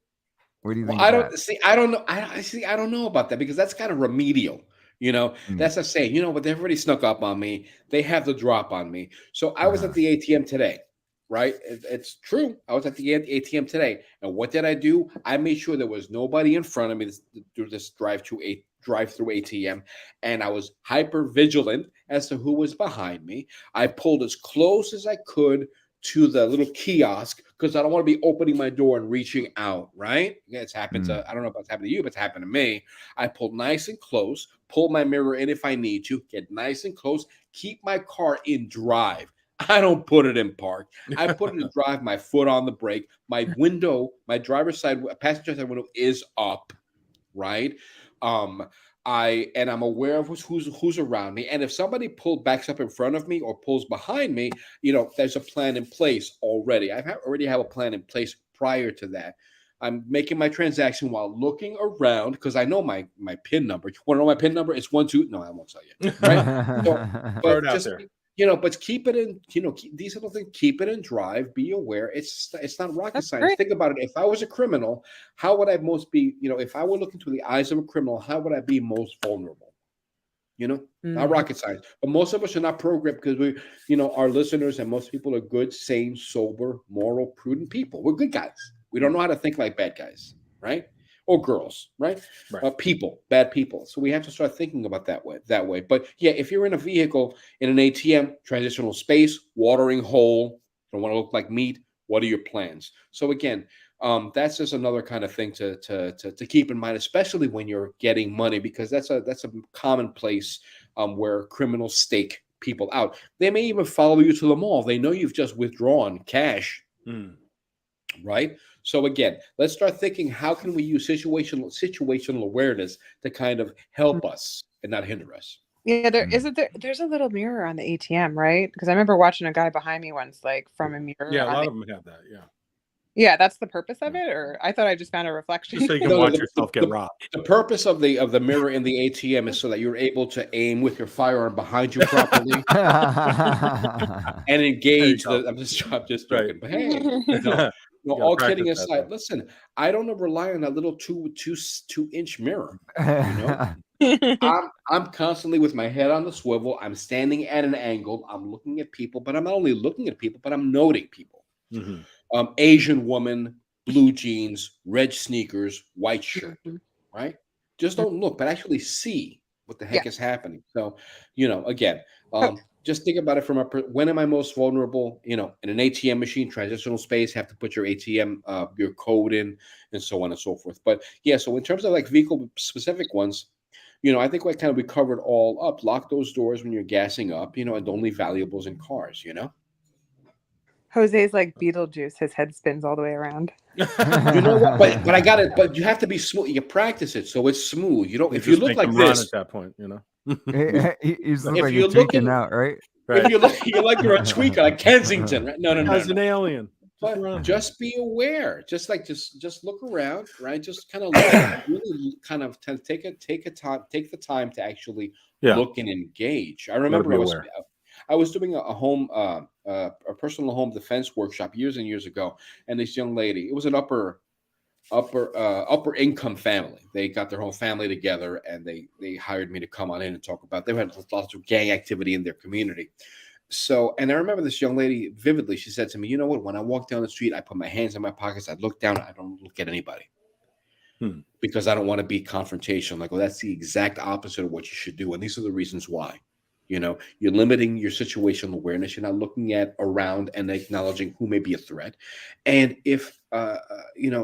What do you think?
I don't know. I don't know about that because that's kind of remedial. That's a saying, but they've already snuck up on me. They have the drop on me. So I was at the ATM today. Right? It's true. I was at the ATM today. And what did I do? I made sure there was nobody in front of me through this drive-through ATM. And I was hyper vigilant as to who was behind me. I pulled as close as I could to the little kiosk because I don't want to be opening my door and reaching out, right? Yeah, it's happened to, I don't know if it's happened to you, but it's happened to me. I pulled nice and close, pull my mirror in if I need to, get nice and close, keep my car in drive. I don't put it in park. I put it in drive, my foot on the brake. My window, my driver's side, passenger side window is up, right? I'm aware of who's around me. And if somebody backs up in front of me or pulls behind me, there's a plan in place already. Already have a plan in place prior to that. I'm making my transaction while looking around because I know my PIN number. You want to know my PIN number? It's 12. No, I won't tell you. Right?
Throw it out there.
But keep it in, these little things, keep it in drive, be aware. It's not rocket science.
Great.
Think about it. If I was a criminal, how would I most be, if I were looking through the eyes of a criminal, how would I be most vulnerable? Not rocket science. But most of us are not programmed because our listeners and most people are good, sane, sober, moral, prudent people. We're good guys. We don't know how to think like bad guys, right? Or girls, right? People, bad people. So we have to start thinking about that way. But yeah, if you're in a vehicle, in an ATM, transitional space, watering hole, don't want to look like meat, what are your plans? So again, that's just another kind of thing to keep in mind, especially when you're getting money, because that's a common place where criminals stake people out. They may even follow you to the mall. They know you've just withdrawn cash, right? So again, let's start thinking, how can we use situational awareness to kind of help us and not hinder us?
Yeah, there's a little mirror on the ATM, right? Because I remember watching a guy behind me once, like from a mirror.
Yeah, a lot of them have that. Yeah.
Yeah, that's the purpose of it, or I thought I just found a reflection.
Just so you can watch yourself get robbed.
The purpose of the mirror in the ATM is so that you're able to aim with your firearm behind you properly and engage. I'm just joking, but hey, No,
You gotta
all
practice
kidding
that,
aside,
though.
listen, I don't rely on that little 2-inch mirror. You know, I'm constantly with my head on the swivel. I'm standing at an angle. I'm looking at people, but I'm not only looking at people, but I'm noting people.
Mhm.
Asian woman, blue jeans, red sneakers, white shirt,
Mhm.
right? Just don't look, but actually see what the
Yeah.
heck is happening. So, again,
Oh,
just think about it from when am I most vulnerable? In an ATM machine, transitional space, have to put your ATM, your code in, and so on and so forth. But yeah, so in terms of like vehicle specific ones, I think we covered all up. Lock those doors when you're gassing up, and don't leave valuables in cars,
Jose's like Beetlejuice. His head spins all the way around.
You know what? But I got it. But you have to be smooth. You practice it so it's smooth.
You
If you
just
look
make
like
them run
this,
at that point, you know?
He's look
if
like
you're
you're tweaking
looking,
out, right?
if
Right.
you look, you're like you're a tweaker, like Kensington, right? No, no, no,
As
no.
an alien. Just
But
run.
just be aware. Just look around, right? Just kind of really kind of take the time to actually
Yeah.
look and engage. I
Gotta
remember
be aware.
I was doing a personal home defense workshop years and years ago, and this young lady, it was an upper income family. They got their whole family together, and they hired me to come on in and talk about. They had lots of gang activity in their community. So, and I remember this young lady vividly. She said to me, "You know what? When I walk down the street, I put my hands in my pockets. I look down. I don't look at anybody because I don't want to be confrontational." Like, well, that's the exact opposite of what you should do, and these are the reasons why. You're limiting your situational awareness. You're not looking at around and acknowledging who may be a threat. And if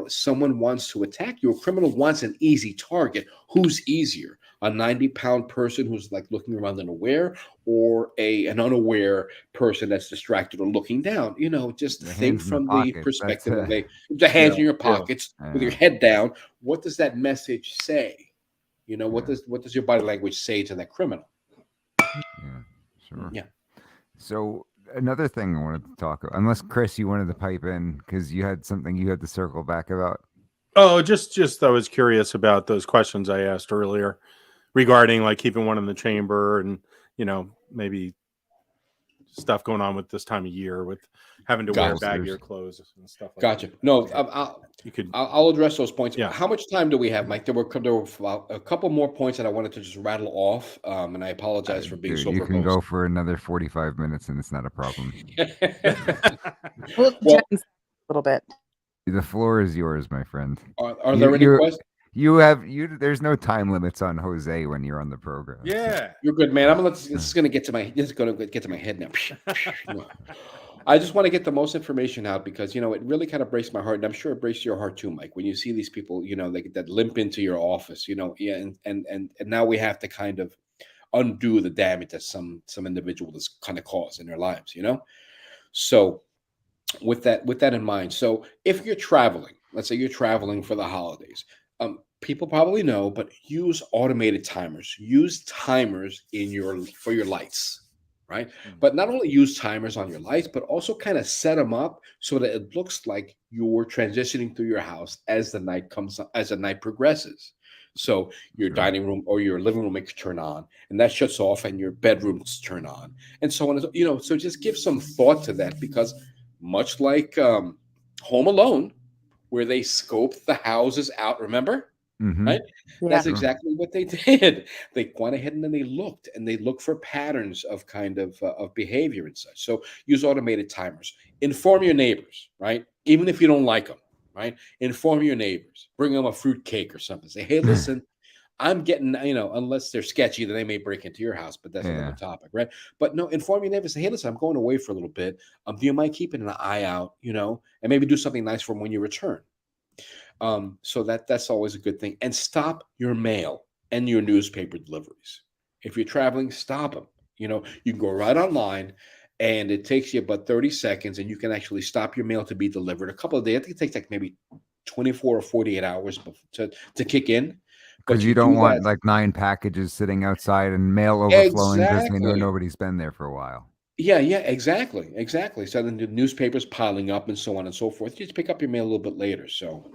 someone wants to attack you, a criminal wants an easy target. Who's easier? A 90-pound person who's like looking around and aware, or an unaware person that's distracted or looking down? Just
The
think
hands in the
from the
pockets.
perspective of
That's
the hands in your
Yeah.
pockets with your
Yeah.
head down. What does that message say? What does your body language say to that criminal?
yeah, sure.
Yeah.
So another thing I wanted to talk about, unless Chris, you wanted to pipe in because you had something you had to circle back about.
Oh, just I was curious about those questions I asked earlier regarding like keeping one in the chamber and maybe stuff going on with this time of year with having to wear
Gotcha.
baggier clothes and stuff like
Gotcha.
that.
No,
You could
I'll address those points.
Yeah.
How much time do we have, Mike? There were a couple more points that I wanted to just rattle off, and I apologize for being
Dude,
so
you can
verbose.
go for another 45 minutes and it's not a problem.
Well,
Well-
Jen's a little bit.
The floor is yours, my friend.
Are there any
You're-
questions?
There's no time limits on Jose when you're on the program. so-
Yeah.
You're good, man. This is going to get to my head now. I just want to get the most information out because it really kind of breaks my heart, and I'm sure it breaks your heart too, Mike. When you see these people, that limp into your office, and now we have to kind of undo the damage that some individual has kind of caused in their lives, So, with that in mind, so if you're traveling, let's say you're traveling for the holidays, people probably know, but use automated timers. Use timers for your lights. Right. But not only use timers on your lights, but also kind of set them up so that it looks like you're transitioning through your house as the night progresses. So your dining room or your living room may turn on and that shuts off and your bedrooms turn on and so on. So just give some thought to that because much like Home Alone, where they scoped the houses out, remember?
Mhm.
Right?
Yeah.
That's exactly what they did. They went ahead and then they looked for patterns of kind of behavior and such. So use automated timers. Inform your neighbors, right? Even if you don't like them, right? Inform your neighbors. Bring them a fruit cake or something. Say, hey, listen, I'm getting, unless they're sketchy, then they may break into your house, but that's
Yeah.
another topic, right? But no, inform your neighbors. Say, hey, listen, I'm going away for a little bit. Do you mind keeping an eye out, and maybe do something nice for them when you return? So that's always a good thing. And stop your mail and your newspaper deliveries. If you're traveling, stop them. You can go right online and it takes you about 30 seconds and you can actually stop your mail to be delivered. A couple of days, I think it takes like maybe 24 or 48 hours to kick in. But
Because you don't
do
want
that-
like 9 packages sitting outside and mail overflowing because they know
Exactly.
nobody's been there for a while.
Yeah, exactly. So then the newspapers piling up and so on and so forth. You just pick up your mail a little bit later. So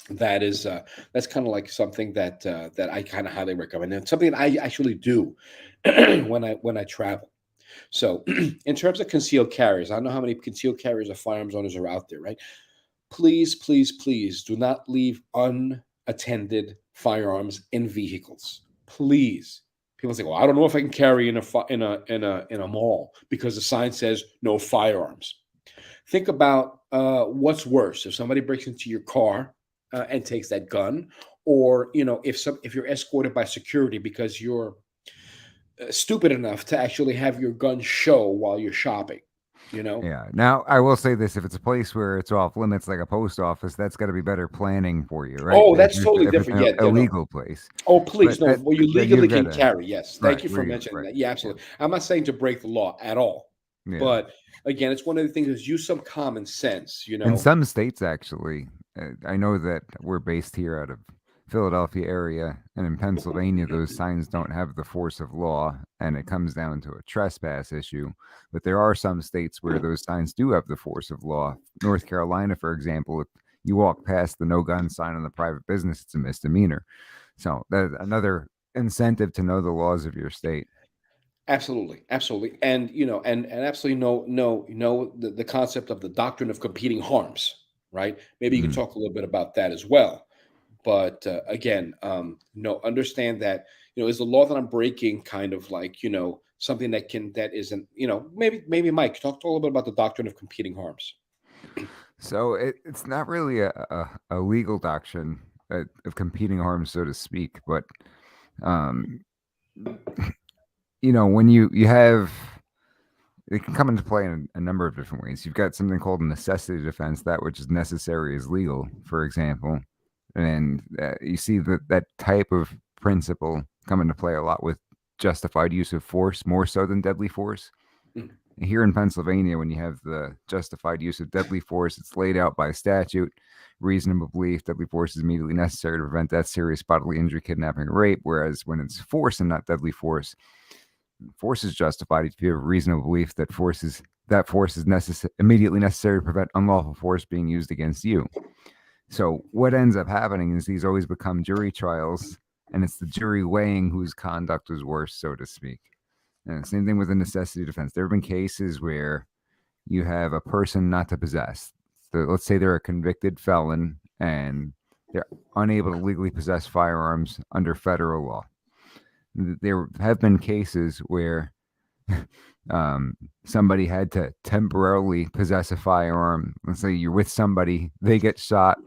that's kind of like something that I kind of highly recommend. And it's something that I actually do when I travel. So in terms of concealed carriers, I don't know how many concealed carriers or firearms owners are out there, right? please, please, please do not leave unattended firearms in vehicles. Please. People say, "Well, I don't know if I can carry in a mall because the sign says no firearms." Think about what's worse: if somebody breaks into your car and takes that gun, or if you're escorted by security because you're stupid enough to actually have your gun show while you're shopping.
Yeah. Now, I will say this: if it's a place where it's off limits, like a post office, that's got to be better planning for you, right?
Oh,
If
that's
it's-
totally
if it's
different.
an
Yeah, no.
illegal place.
Oh, please,
But
no.
that-
Well, you
then you've
legally can
gotta-
carry. Yes. Thank
right,
you for
legal,
mentioning
right,
that. Yeah, absolutely. I'm not saying to break the law at all.
Yeah.
But again, it's one of the things is use some common sense,
In some states, actually, I know that we're based here out of Philadelphia area, and in Pennsylvania, those signs don't have the force of law, and it comes down to a trespass issue. But there are some states where those signs do have the force of law. North Carolina, for example, if you walk past the no gun sign on the private business, it's a misdemeanor. So that's another incentive to know the laws of your state.
Absolutely, absolutely. And and absolutely no the concept of the doctrine of competing harms, right? Maybe you can
Mm.
talk a little bit about that as well. But again, no, understand that is the law that I'm breaking kind of like something that isn't maybe Mike talk a little bit about the doctrine of competing harms.
So it's not really a legal doctrine of competing harms, so to speak, but um, when you have it can come into play in a number of different ways. You've got something called a necessity defense, that which is necessary is legal, for example, and you see that type of principle come into play a lot with justified use of force, more so than deadly force.
Mm.
Here in Pennsylvania, when you have the justified use of deadly force, it's laid out by statute. Reasonable belief, deadly force is immediately necessary to prevent death, serious bodily injury, kidnapping, or rape. Whereas when it's force and not deadly force is justified if you have a reasonable belief that force is immediately necessary to prevent unlawful force being used against you. So what ends up happening is these always become jury trials, and it's the jury weighing whose conduct was worse, so to speak. And same thing with the necessity defense. There have been cases where you have a person not to possess. So let's say they're a convicted felon and they're unable to legally possess firearms under federal law. There have been cases where somebody had to temporarily possess a firearm. Let's say you're with somebody, they get shot,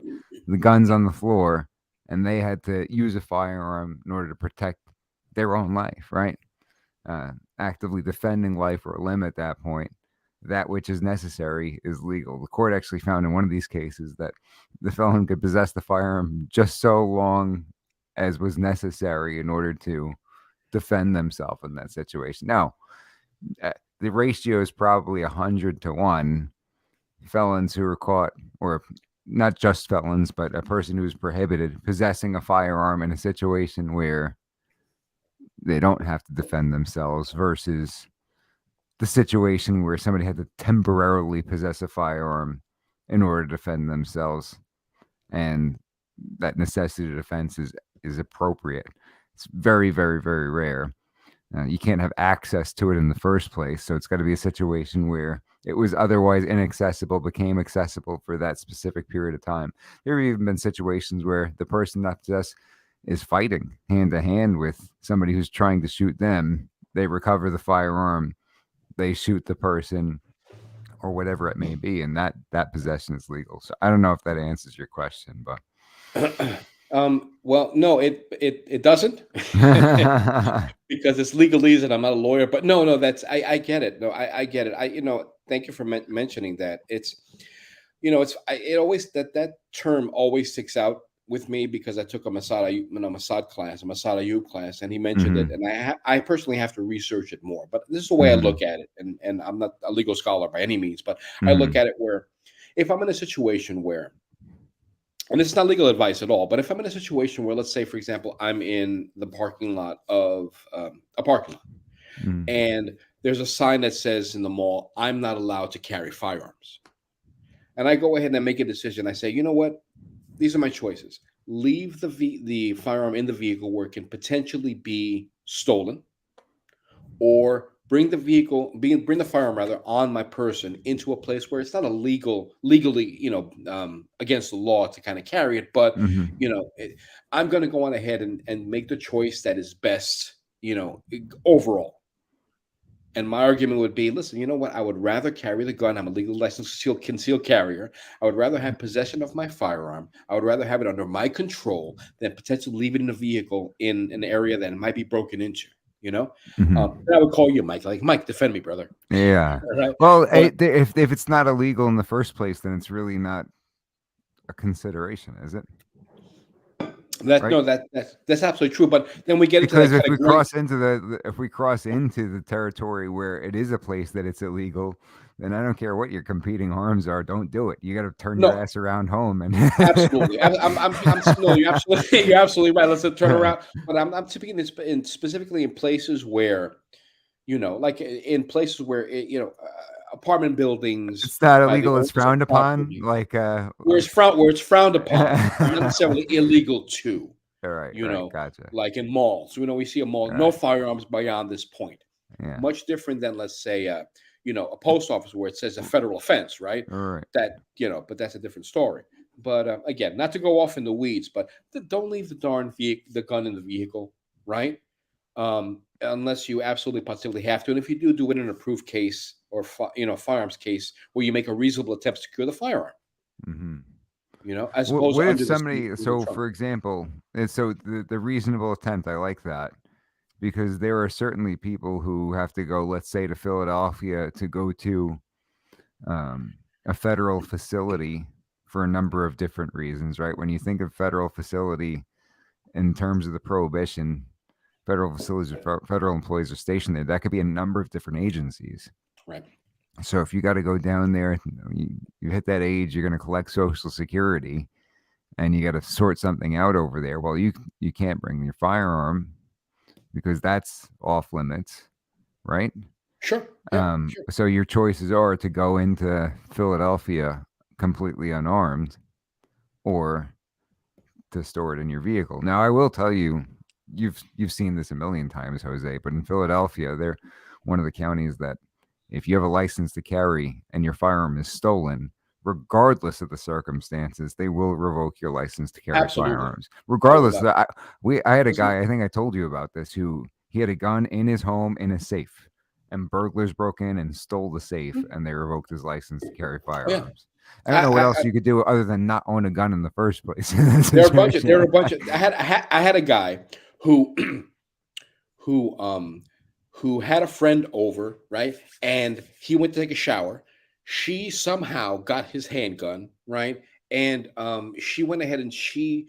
the gun's on the floor, and they had to use a firearm in order to protect their own life, right? Actively defending life or limb at that point. That which is necessary is legal. The court actually found in one of these cases that the felon could possess the firearm just so long as was necessary in order to defend themselves in that situation. Now, the ratio is probably 100-1. Felons who are caught, or not just felons, but a person who's prohibited possessing a firearm in a situation where they don't have to defend themselves versus the situation where somebody had to temporarily possess a firearm in order to defend themselves, and that necessity defense is appropriate. It's very, very, very rare. You can't have access to it in the first place, so it's got to be a situation where it was otherwise inaccessible became accessible for that specific period of time. There have even been situations where the person not possessed is fighting hand to hand with somebody who's trying to shoot them. They recover the firearm, they shoot the person, or whatever it may be, and that possession is legal. So I don't know if that answers your question, but
well, no, it doesn't because it's legalese and I'm not a lawyer. But no, that's I get it. No, I get it. Thank you for mentioning that. It's it always that term always sticks out with me because I took a Mossad class, a Mossad Ayub class, and he mentioned it, and I personally have to research it more. But this is the way I look at it, and I'm not a legal scholar by any means, but I look at it where if I'm in a situation where, and it's not legal advice at all, but if I'm in a situation where, let's say, for example, I'm in the parking lot of a parking lot, and there's a sign that says in the mall, "I'm not allowed to carry firearms," and I go ahead and I make a decision. I say, you know what? These are my choices. Leave the firearm in the vehicle where it can potentially be stolen, or bring the firearm rather on my person into a place where it's not legally, against the law to kind of carry it, but
Mhm.
I'm going to go on ahead and make the choice that is best, overall. And my argument would be, listen, you know what? I would rather carry the gun. I'm a legally licensed concealed carrier. I would rather have possession of my firearm. I would rather have it under my control than potentially leave it in a vehicle in an area that it might be broken into.
Mhm.
And I would call you, Mike. Like, Mike, defend me, brother.
Yeah.
All right?
Well,
But-
if it's not illegal in the first place, then it's really not a consideration, is it? Right?
No, that's absolutely true. But then we get into
Because
that
if
kind
we
of gray.
cross into the territory where it is a place that it's illegal, then I don't care what your competing harms are. Don't do it. You got to turn your
No.
ass around home and
Absolutely. No, you're absolutely right. Let's turn around. But I'm speaking specifically in places where, like in places where apartment buildings.
It's not
by the
illegal. It's
owners of
frowned upon.
property,
Like
where it's frowned upon, not necessarily illegal too.
all right, gotcha.
Like in malls. We see a mall, no
Right.
firearms beyond this point.
Yeah.
Much different than, let's say, a post office where it says a federal offense, right?
All right.
That but that's a different story. But again, not to go off in the weeds, but don't leave the gun in the vehicle, right? Unless you absolutely positively have to, and if you do it in an approved case or firearms case where you make a reasonable attempt to secure the firearm,
Mhm.
as opposed
What
to
if
under the
somebody?
seat in the
So,
trunk.
for example, so the reasonable attempt, I like that because there are certainly people who have to go, let's say, to Philadelphia to go to a federal facility for a number of different reasons, right? When you think of federal facility in terms of the prohibition, federal facilities, federal employees are stationed there. That could be a number of different agencies.
Right.
So if you got to go down there, you hit that age, you're going to collect Social Security, and you got to sort something out over there. Well, you can't bring your firearm because that's off limits, right?
Sure. Yeah, sure.
So your choices are to go into Philadelphia completely unarmed, or to store it in your vehicle. Now, I will tell you, you've seen this a million times, Jose, but in Philadelphia, they're one of the counties that if you have a license to carry and your firearm is stolen, regardless of the circumstances, they will revoke your license to carry
Absolutely.
firearms. Regardless,
No
I had a guy, I think I told you about this, who he had a gun in his home in a safe, and burglars broke in and stole the safe, and they revoked his license to carry firearms. I don't know what else you could do other than not own a gun in the first place.
There are a bunch of. I had a guy who had a friend over, right? And he went to take a shower. She somehow got his handgun, right? And she went ahead and she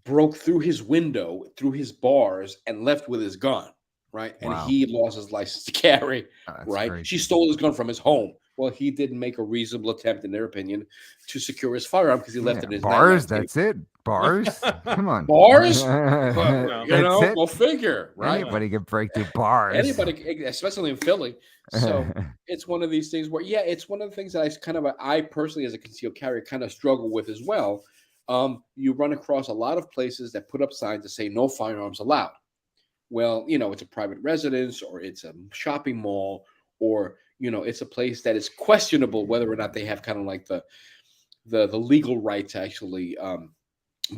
broke through his window, through his bars, and left with his gun, right? And
Wow.
he lost his license to carry,
That's
right?
crazy.
She stole his gun from his home. Well, he didn't make a reasonable attempt, in their opinion, to secure his firearm because he left it in his
bars.
nightstand.
That's it. Bars. Come on.
Bars?
That's it.
Go figure, right?
Anybody can break through bars.
Anybody, especially in Philly. So it's one of these things where, it's one of the things that I personally, as a concealed carrier, kind of struggle with as well. You run across a lot of places that put up signs that say no firearms allowed. Well, it's a private residence, or it's a shopping mall, or it's a place that is questionable whether or not they have kind of like the legal right to actually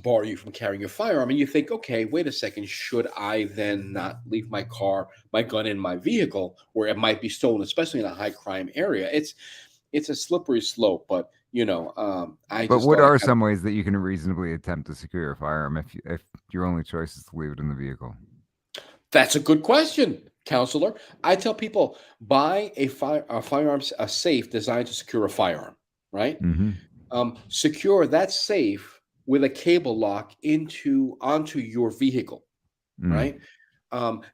bar you from carrying a firearm. And you think, okay, wait a second, should I then not leave my gun in my vehicle where it might be stolen, especially in a high crime area? It's a slippery slope, but
what are some ways that you can reasonably attempt to secure a firearm if your only choice is to leave it in the vehicle?
That's a good question, counselor. I tell people, buy a safe designed to secure a firearm, right?
Mm-hmm.
Secure that safe with a cable lock onto your vehicle, right?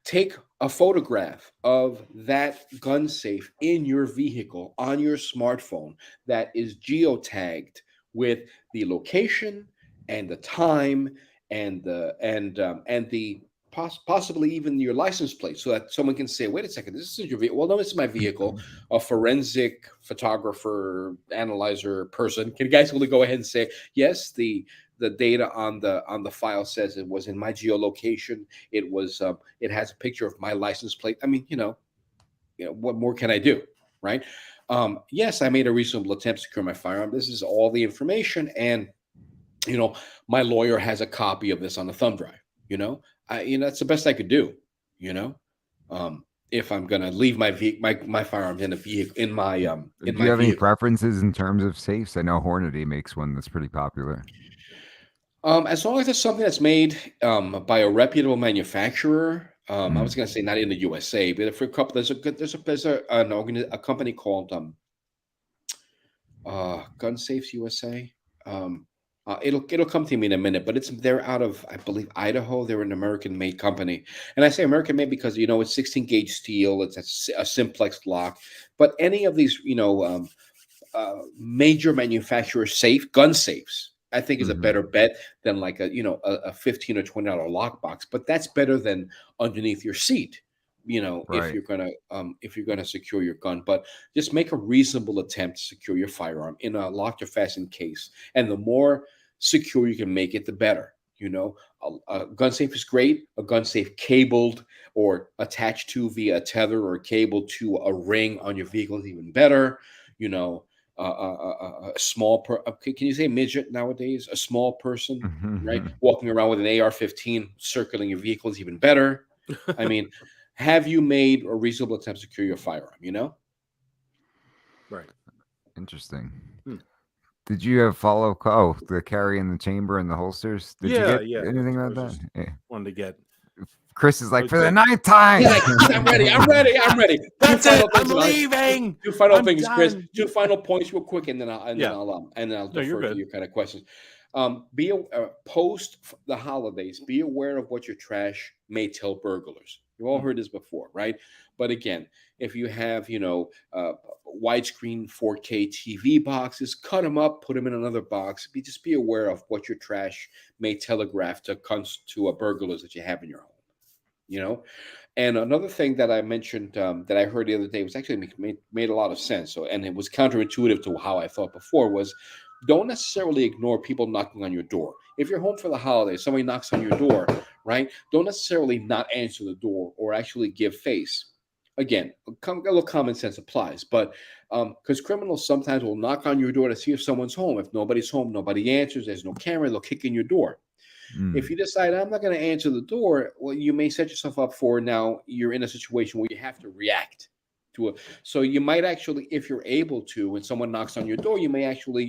Take a photograph of that gun safe in your vehicle on your smartphone that is geotagged with the location and the time and the possibly even your license plate, so that someone can say, wait a second, this is your vehicle. Well, no, this is my vehicle. A forensic photographer, analyzer person can basically go ahead and say, yes, the data on the file says it was in my geolocation. It was it has a picture of my license plate. I mean, what more can I do, right? Yes, I made a reasonable attempt to secure my firearm. This is all the information, and my lawyer has a copy of this on a thumb drive. That's the best I could do. If I'm gonna leave my firearms in a vehicle in my in
Do
my
you have any
vehicle.
preferences in terms of safes? I know Hornady makes one that's pretty popular.
As long as it's something that's made by a reputable manufacturer. I was going to say not in the USA, but for a couple, there's a company called Gun Safes USA. It'll come to me in a minute, but they're out of, I believe, Idaho. They're an American-made company, and I say American-made because it's 16-gauge steel. It's a simplex lock, but any of these major manufacturer gun safes, I think is a better bet than like a $15 or $20 lockbox. But that's better than underneath your seat,
Right.
if you're gonna secure your gun. But just make a reasonable attempt to secure your firearm in a locked or fastened case. And the more secure you can make it, the better. A gun safe is great. A gun safe cabled or attached to via a tether or cable to a ring on your vehicle is even better. A small can you say midget nowadays? A small person, right, walking around with an AR-15 circling your vehicle is even better. I mean, have you made a reasonable attempt to secure your firearm?
Right.
Interesting. Did you have follow-up? Oh, the carry in the chamber and the holsters. Did you get anything
I
about
was
that?
just
Yeah.
Wanted to get.
Chris is like, for the
Okay.
9th time.
Yeah, I'm ready.
That's
Two final
it. I'm
things, and
leaving.
Two final
I'm
things, Chris.
done.
Two final points, real quick, and then I'll
No,
defer
you're
to
good.
your kind of questions. Post the holidays, be aware of what your trash may tell burglars. You've all heard this before, right? But again, if you have widescreen 4K TV boxes, cut them up, put them in another box. Just be aware of what your trash may telegraph to burglars that you have in your home. And another thing that I mentioned that I heard the other day was actually made a lot of sense. And it was counterintuitive to how I thought before was don't necessarily ignore people knocking on your door. If you're home for the holidays, somebody knocks on your door, right? Don't necessarily not answer the door or actually give face. Again, a little common sense applies, but because criminals sometimes will knock on your door to see if someone's home. If nobody's home, nobody answers, there's no camera, they'll kick in your door. If you decide I'm not going to answer the door, well, you may set yourself up for now you're in a situation where you have to react to it. So you might actually, if you're able to, when someone knocks on your door, you may actually,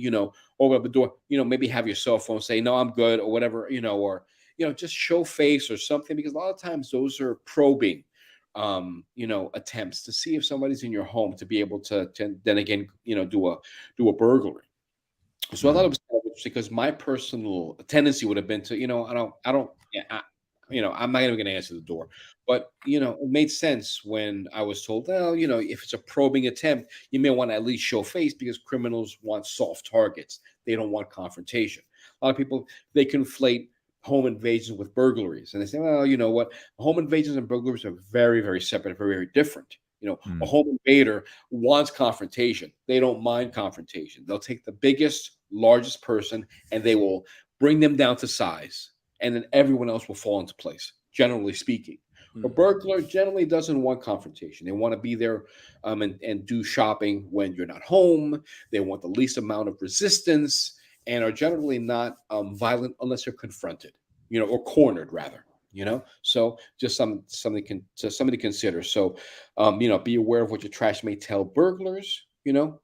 open up the door, maybe have your cell phone say, no, I'm good or whatever, or, just show face or something, because a lot of times those are probing, attempts to see if somebody's in your home to be able to then again, do a burglary. So I thought it was kind of interesting because my personal tendency would have been to, I'm not even going to answer the door. But, it made sense when I was told, well, if it's a probing attempt, you may want to at least show face because criminals want soft targets. They don't want confrontation. A lot of people, they conflate home invasions with burglaries. And they say, well, you know what? Home invasions and burglaries are very, very separate, very, very different. A home invader wants confrontation. They don't mind confrontation. They'll take the biggest, largest person and they will bring them down to size. And then everyone else will fall into place, generally speaking. A burglar generally doesn't want confrontation. They want to be there and do shopping when you're not home. They want the least amount of resistance and are generally not violent unless they're confronted, or cornered rather. So just something to consider. So, be aware of what your trash may tell burglars.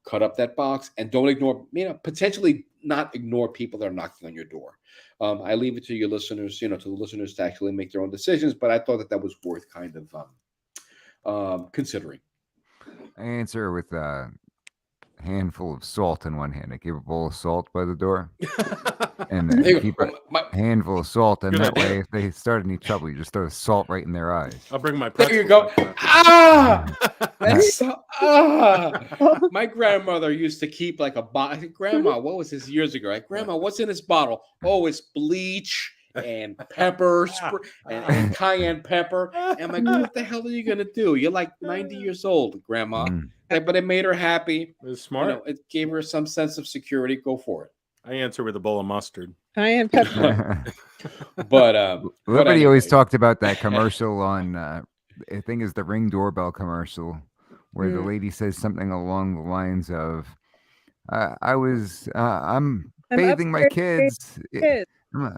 Cut up that box and don't ignore. Potentially not ignore people that are knocking on your door. I leave it to your listeners. To the listeners to actually make their own decisions. But I thought that was worth kind of considering.
I answer with a handful of salt in one hand. I keep a bowl of salt by the door. And keep a handful of salt, and that way, if they start any trouble, you just throw salt right in their eyes.
I'll bring my.
There you go. That's my grandmother used to keep like a bottle. I said, Grandma, what was this years ago? Grandma, what's in this bottle? Oh, it's bleach and pepper and cayenne pepper. And I'm like, what the hell are you gonna do? You're like 90 years old, Grandma. But it made her happy.
It was smart.
It gave her some sense of security. Go for it.
I answer with a bowl of mustard.
Cayenne pepper.
But
everybody always talked about that commercial on I think is the Ring doorbell commercial where the lady says something along the lines of, I'm
I'm
bathing my
upstairs
kids.
kids.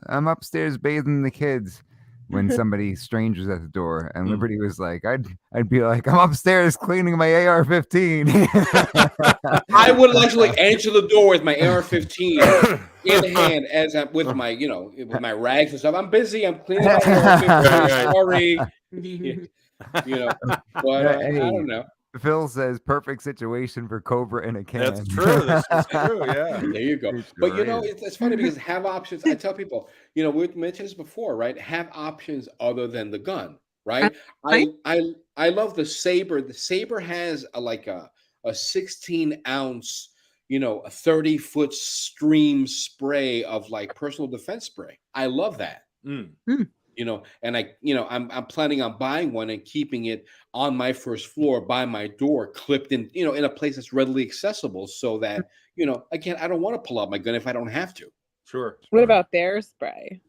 I'm upstairs bathing the kids when somebody strangers at the door, and Liberty was like, I'd be like, I'm upstairs cleaning my AR-15.
I would actually answer the door with my AR-15 in hand as I'm with my, with my rags and stuff. I'm busy. I'm cleaning my AR-15. Sorry, But I don't know.
Phil says perfect situation for Cobra in a can.
That's true. This is true. Yeah.
There you go.
It
But
sure is.
it's funny because have options. I tell people, we've mentioned this before, right? Have options other than the gun, right? I love the Saber. The Saber has a 16-ounce, a 30-foot stream spray of like personal defense spray. I love that. And I'm planning on buying one and keeping it on my first floor by my door, clipped in, in a place that's readily accessible, so that, again, I don't want to pull out my gun if I don't have to.
Sure.
What about bear spray?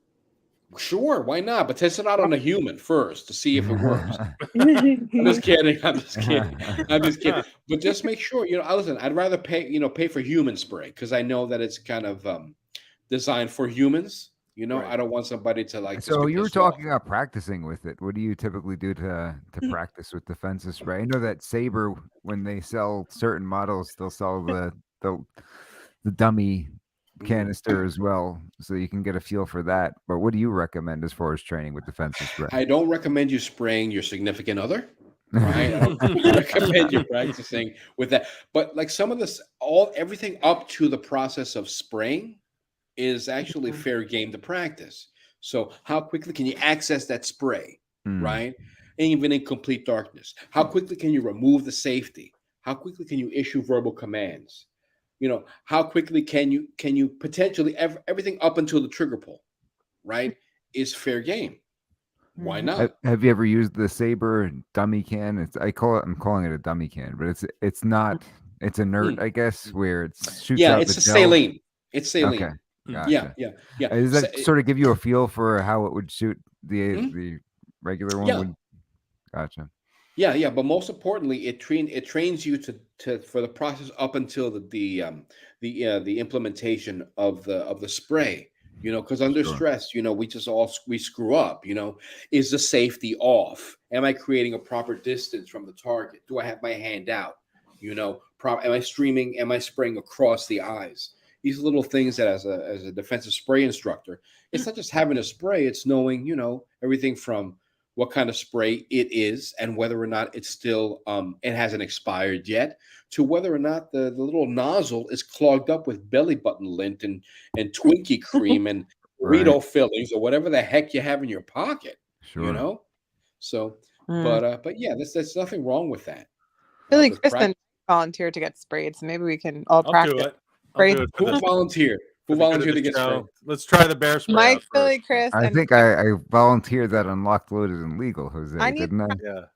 Sure, why not? But test it out on a human first to see if it works. I'm just kidding. But just make sure, listen, I'd rather pay for human spray because I know that it's kind of designed for humans.
Right.
I don't want somebody to like.
So you were talking about practicing with it. What do you typically do to practice with defensive spray? I know that Saber, when they sell certain models, they'll sell the dummy canister as well, so you can get a feel for that. But what do you recommend as far as training with defensive spray?
I don't recommend you spraying your significant other. Right? I don't recommend you practicing with that. But like some of this, everything up to the process of spraying is actually fair game to practice. So how quickly can you access that spray, right? Even in complete darkness. How quickly can you remove the safety? How quickly can you issue verbal commands? How quickly can you potentially everything up until the trigger pull, right? Is fair game. Why not?
Have you ever used the Saber dummy can? I'm calling it a dummy can, but it's not. It's inert, I guess, where it shoots out
it's
the
a
gel.
saline. It's saline.
Okay. Gotcha.
Yeah.
Does that sort of give you a feel for how it would shoot the regular one?
Yeah.
Gotcha.
Yeah. But most importantly, it trains you to for the process up until the implementation of the spray. Because under stress, we screw up. Is the safety off? Am I creating a proper distance from the target? Do I have my hand out? Am I streaming? Am I spraying across the eyes? These little things that as a defensive spray instructor, it's not just having a spray, it's knowing, everything from what kind of spray it is and whether or not it's still, it hasn't expired yet, to whether or not the little nozzle is clogged up with belly button lint and Twinkie cream and Dorito fillings or whatever the heck you have in your pocket, So, but yeah, there's nothing wrong with that.
Billy Kristen volunteered to get sprayed, so maybe we can all practice.
Who volunteered? Who volunteered to get sprayed?
Let's try the bear spray.
Mike, Billy, Chris.
I think I volunteered that on Locked, Loaded, and Legal, Jose, didn't I?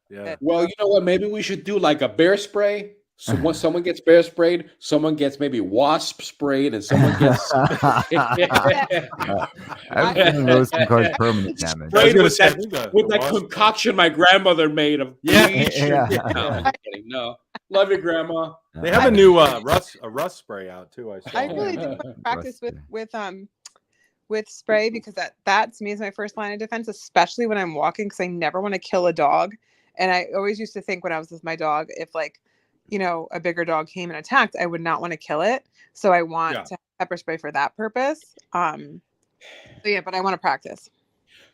Yeah.
Well, you know what? Maybe we should do like a bear spray. So once someone gets bear sprayed, someone gets maybe wasp sprayed, and someone gets.
Everything those can cause permanent damage.
Sprayed with that concoction my grandmother made of bleach. No, I'm kidding. No, love you, Grandma.
They have a new rust spray out too. I saw.
I really do want to practice with spray because that to me is my first line of defense, especially when I'm walking, because I never want to kill a dog. And I always used to think when I was with my dog, if a bigger dog came and attacked, I would not want to kill it. So I want to have pepper spray for that purpose. But I want to practice.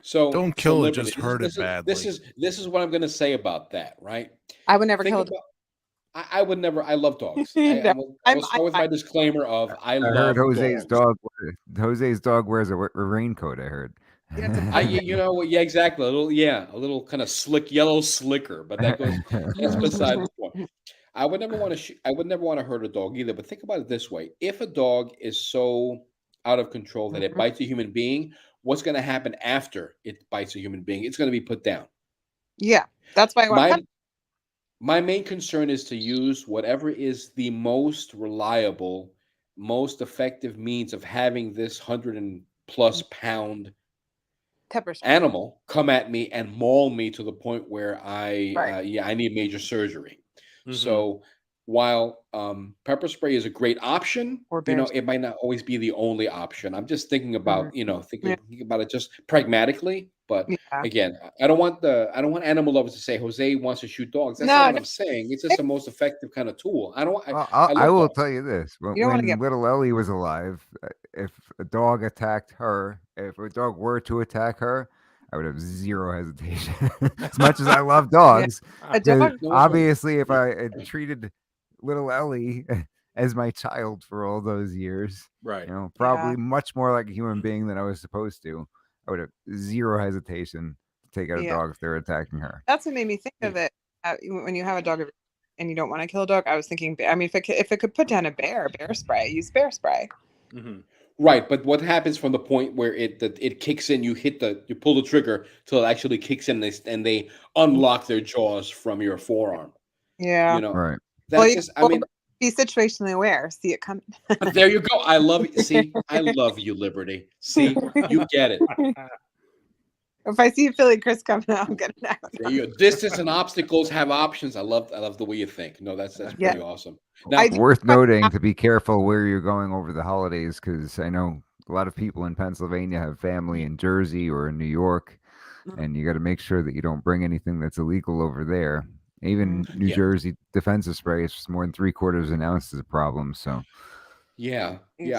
So
don't kill it, just hurt it badly.
This is what I'm going to say about that, right?
I would never kill a dog.
I would never. I love dogs. I will start with my disclaimer of I love
Jose's
dogs.
Jose's dog wears a raincoat. I heard.
Exactly. A little kind of slick yellow slicker, but that's beside the point. I would never want to hurt a dog either. But think about it this way: if a dog is so out of control that it bites a human being, what's going to happen after it bites a human being? It's going to be put down.
Yeah, that's why
my main concern is to use whatever is the most reliable, most effective means of having this 100+ pound animal come at me and maul me to the point where I need major surgery. So while pepper spray is a great option,
Or
you know,
bears.
it might not always be the only option. I'm just thinking about, you know,
Yeah.
thinking about it just pragmatically. But
Yeah.
again, I don't want animal lovers to say Jose wants to shoot dogs. That's
No,
not what
no,
I'm saying. It's just the most effective kind of tool. I don't.
Well,
I
I
love
will
dogs.
tell you this:
you don't want to
when
get.
little Ellie was alive, if a dog attacked her, if a dog were to attack her, I would have zero hesitation. As much as I love dogs,
A
because
dog.
No,
obviously, if I had treated little Ellie as my child for all those years,
Right.
you know, probably much more like a human being than I was supposed to, I would have zero hesitation to take out a
Yeah.
dog if they're attacking her.
That's what made me think of it. When you have a dog and you don't want to kill a dog, I was thinking. I mean, if it could put down a bear spray, use bear spray.
Right, but what happens from the point where it kicks in? You pull the trigger till it actually kicks in, and they unlock their jaws from your forearm.
Yeah.
You know,
Right.
that's
Well,
just. I mean,
be situationally aware. See it coming.
there you go. I love you. See, I love you, Liberty. See, you get it.
If I see Philly Chris coming out, I'm gonna know.
There you go. Distance and obstacles have options. I love the way you think. No, that's
Yeah.
pretty awesome. Now,
I do-
Worth noting to be careful where you're going over the holidays, because I know a lot of people in Pennsylvania have family in Jersey or in New York, and you got to make sure that you don't bring anything that's illegal over there. Even New
Yeah.
Jersey defensive spray, it's more than 3/4 of an ounce is a problem. So
yeah. And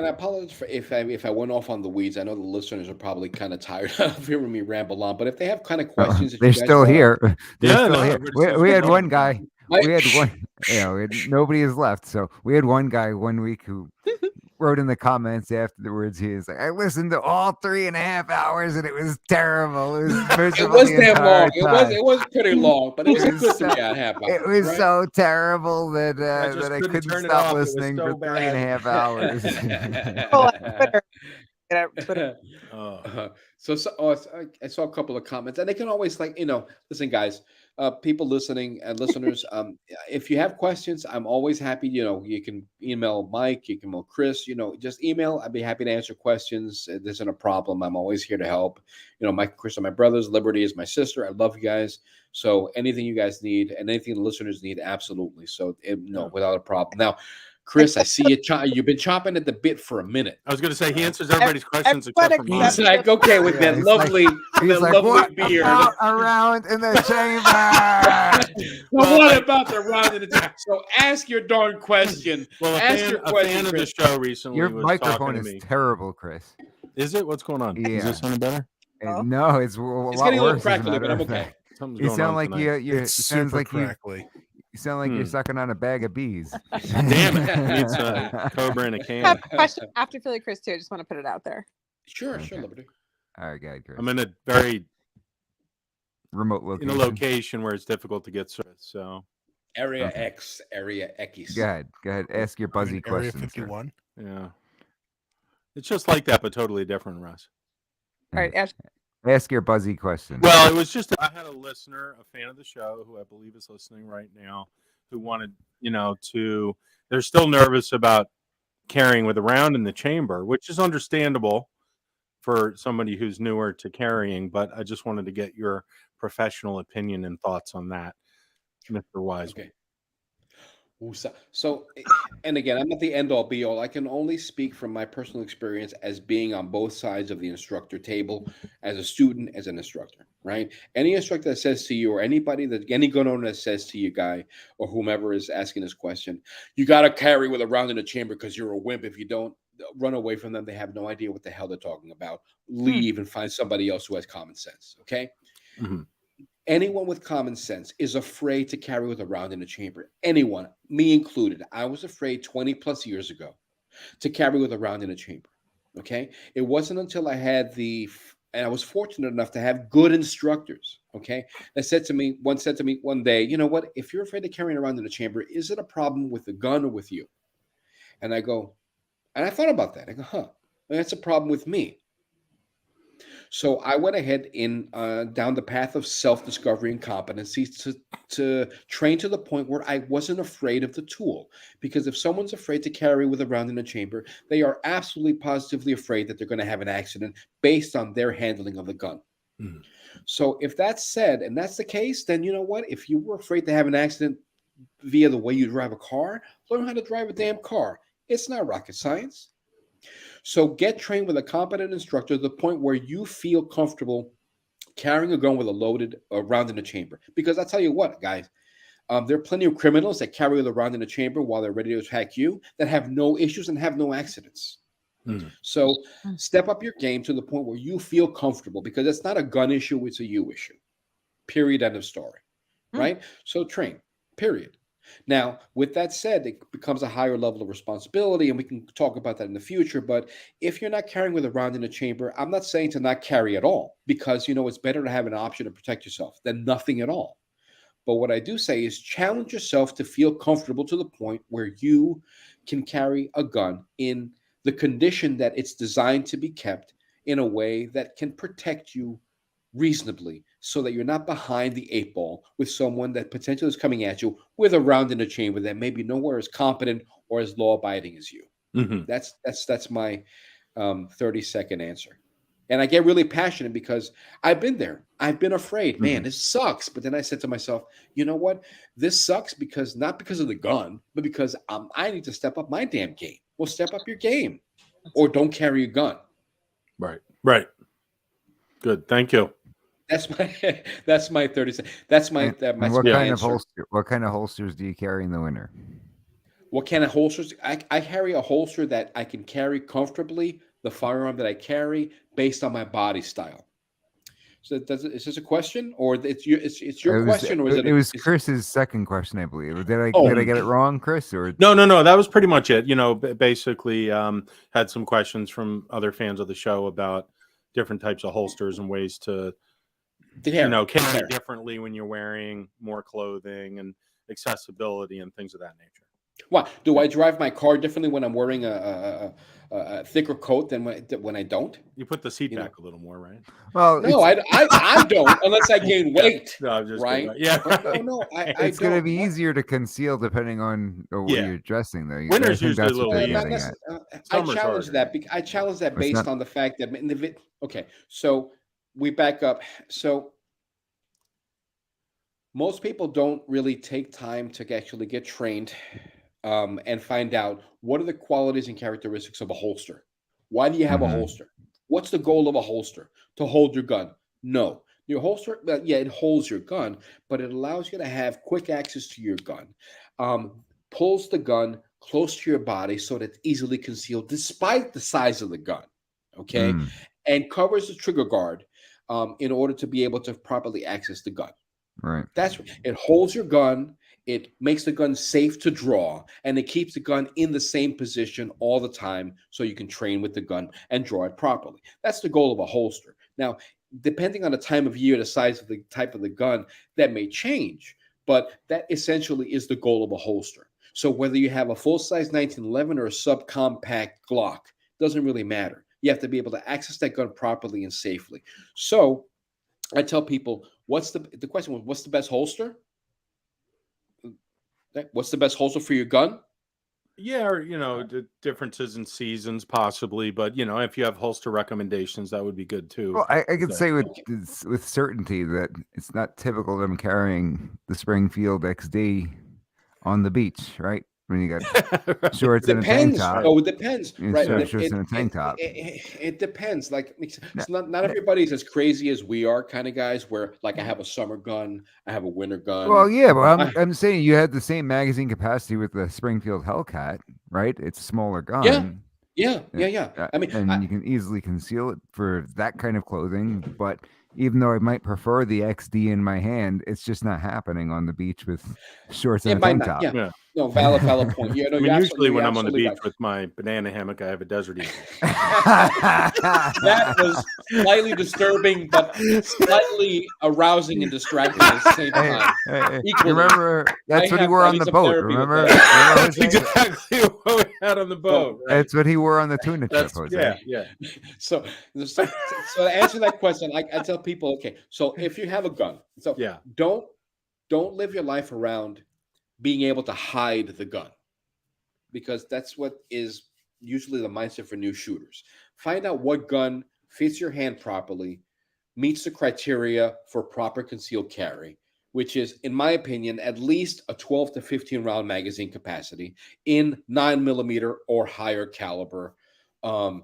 I apologize for if I went off on the weeds. I know the listeners are probably kind of tired of hearing me ramble on, but if they have kind of questions, that
they're
you guys
still
wanna-
here. They're
Yeah,
still
no,
here.
everybody's
We had
still
one
here.
guy.
I-
We had one. You know, nobody is left. So we had one guy one week who wrote in the comments afterwards. He was like, "I listened to all 3.5 hours and it was terrible. It was
It
miserable
was
the
damn
entire
long.
time.
It was pretty long, but it was
It
a
was
good
so-
3.5 hours.
It was
right?
so terrible that
I just
that I
couldn't
couldn't
turn it
stop
off. It was
listening
so
for
bad.
3.5 hours."
Well, on Twitter, Twitter.
Oh.
I saw a couple of comments, and they can always listen, guys, people listening and listeners. If you have questions, I'm always happy. You know, you can email Mike, you can email Chris. You know, just email. I'd be happy to answer questions. It isn't a problem. I'm always here to help. You know, Mike and Chris are my brothers. Liberty is my sister. I love you guys. So anything you guys need and anything the listeners need, absolutely. So without a problem. Now, Chris, I see you. You've been chopping at the bit for a minute.
I was going to say he answers everybody's questions
everyone
except for mine.
He's like, okay, with
Yeah,
that
he's like-
lovely,
He's
that
like,
lovely
"What
beard.
about around in the chamber?"
Well, what about the round of the time? So ask your darn question.
Well,
Ask your
a
question,
fan of the
Chris.
show recently
Your
was
microphone
talking to
is
me.
terrible, Chris.
Is it? What's going on? Is
Yeah.
this sounding better?
Oh.
No, it's a
It's
lot
getting a little
worse. As a
crackly,
matter
but I'm
of
okay.
fact.
Something's
You
going
sound
on
like
tonight.
you.
It's
It sounds
super
like you.
crackly.
You sound like you're sucking on a bag of bees.
Damn it! It's a cobra in a
I
can.
have a question after Philly Chris too. I just want to put it out there.
Sure,
Okay.
Liberty.
All right, go ahead, Chris.
I'm in a very
Remote location.
in a location where it's difficult to get service. So
Area
Okay.
X, Area X.
Go ahead. Go ahead. Ask your buzzy
Area
question, sir.
51.
yeah, it's just like that, but totally different, Russ.
All right, Ash.
Ask your buzzy question.
Well, it was just I had a listener, a fan of the show, who I believe is listening right now, who wanted, they're still nervous about carrying with a round in the chamber, which is understandable for somebody who's newer to carrying, but I just wanted to get your professional opinion and thoughts on that, Mr. Wise.
Okay. So, and again, I'm not the end all be all. I can only speak from my personal experience as being on both sides of the instructor table, as a student, as an instructor, right? Any instructor that says to you, or any gun owner that says to you, guy, or whomever is asking this question, you got to carry with a round in the chamber because you're a wimp. If you don't, run away from them. They have no idea what the hell they're talking about. Leave and find somebody else who has common sense, okay?
Mm-hmm.
Anyone with common sense is afraid to carry with a round in the chamber. Anyone, me included. I was afraid 20 plus years ago to carry with a round in the chamber. Okay. It wasn't until I had and I was fortunate enough to have good instructors. Okay. That said to me one day, you know what? If you're afraid of carrying around in the chamber, is it a problem with the gun or with you? And I go, and I thought about that. I go, that's a problem with me. So I went ahead down the path of self-discovery and competency to train to the point where I wasn't afraid of the tool. Because if someone's afraid to carry with a round in the chamber, they are absolutely positively afraid that they're going to have an accident based on their handling of the gun.
Mm.
So if that's said, and that's the case, then you know what? If you were afraid to have an accident, via the way you drive a car, learn how to drive a damn car. It's not rocket science. So get trained with a competent instructor to the point where you feel comfortable carrying a gun with a loaded round in the chamber. Because I'll tell you what, guys, there are plenty of criminals that carry the round in the chamber while they're ready to attack you that have no issues and have no accidents. So step up your game to the point where you feel comfortable, because it's not a gun issue, it's a you issue. Period. End of story. Right? So train. Period. Now, with that said, it becomes a higher level of responsibility, and we can talk about that in the future. But if you're not carrying with a round in the chamber, I'm not saying to not carry at all, because, it's better to have an option to protect yourself than nothing at all. But what I do say is challenge yourself to feel comfortable to the point where you can carry a gun in the condition that it's designed to be kept in a way that can protect you reasonably, so that you're not behind the 8 ball with someone that potentially is coming at you with a round in the chamber that may be nowhere as competent or as law-abiding as you. That's my 30-second answer. And I get really passionate because I've been there. I've been afraid. Man, this sucks. But then I said to myself, you know what? This sucks not because of the gun, but because I need to step up my damn game. Well, step up your game, or don't carry a gun.
Right. Good. Thank you.
That's my 30 seconds. That's my
what kind of holster? What kind of holsters do you carry in the winter?
What kind of holsters? I carry a holster that I can carry comfortably, the firearm that I carry based on my body style. So is this a question, or it's your question, or is it?
It was Chris's second question, I believe. Did I get it wrong, Chris? Or
No. That was pretty much it. Basically, had some questions from other fans of the show about different types of holsters and ways to, carry differently when you're wearing more clothing, and accessibility and things of that nature.
What, do I drive my car differently when I'm wearing a thicker coat than when I don't?
You put the seat back a little more, right?
Well,
no, I don't, unless I gain weight.
No, I'm just
right.
Yeah,
no,
it's going to be easier to conceal depending on what you're dressing, though.
Winter's usually a little
easier. I challenge that. I challenge that based on the fact that okay, so we back up. So most people don't really take time to actually get trained and find out what are the qualities and characteristics of a holster. Why do you have a holster? What's the goal of a holster? To hold your gun? No. Your holster, it holds your gun, but it allows you to have quick access to your gun. Pulls the gun close to your body so that it's easily concealed despite the size of the gun, okay? And covers the trigger guard in order to be able to properly access the gun.
Right.
It holds your gun, it makes the gun safe to draw, and it keeps the gun in the same position all the time so you can train with the gun and draw it properly. That's the goal of a holster. Now, depending on the time of year, the size of the type of the gun, that may change, but that essentially is the goal of a holster. So whether you have a full-size 1911 or a subcompact Glock, doesn't really matter. You have to be able to access that gun properly and safely. So I tell people, the question was, what's the best holster? What's the best holster for your gun?
Yeah, or the differences in seasons possibly, but if you have holster recommendations, that would be good too.
Well, I could say with certainty that it's not typical of them carrying the Springfield XD on the beach, right? When you got shorts and a tank top.
Oh, it depends. Right.
Shorts and a tank top.
It depends. Like, it's not everybody's as crazy as we are kind of guys where, like, I have a summer gun, I have a winter gun.
Well, yeah, but I'm saying you had the same magazine capacity with the Springfield Hellcat, right? It's a smaller gun.
Yeah. I mean,
you can easily conceal it for that kind of clothing, but even though I might prefer the XD in my hand, it's just not happening on the beach with shorts and a tank top.
Yeah. No, valid point.
Usually when I'm on the beach with my banana hammock, I have a Desert Eagle.
That was slightly disturbing, but slightly arousing and distracting at the same time.
Hey, remember, that's what he wore on the boat. Remember?
That's exactly what we had on the boat. Right?
That's what he wore on the tuna trip.
Yeah. So to answer that question, I tell people, okay, so if you have a gun, don't live your life around being able to hide the gun, because that's what is usually the mindset for new shooters. Find out what gun fits your hand properly, meets the criteria for proper concealed carry, which is, in my opinion, at least a 12 to 15 round magazine capacity in 9mm or higher caliber. And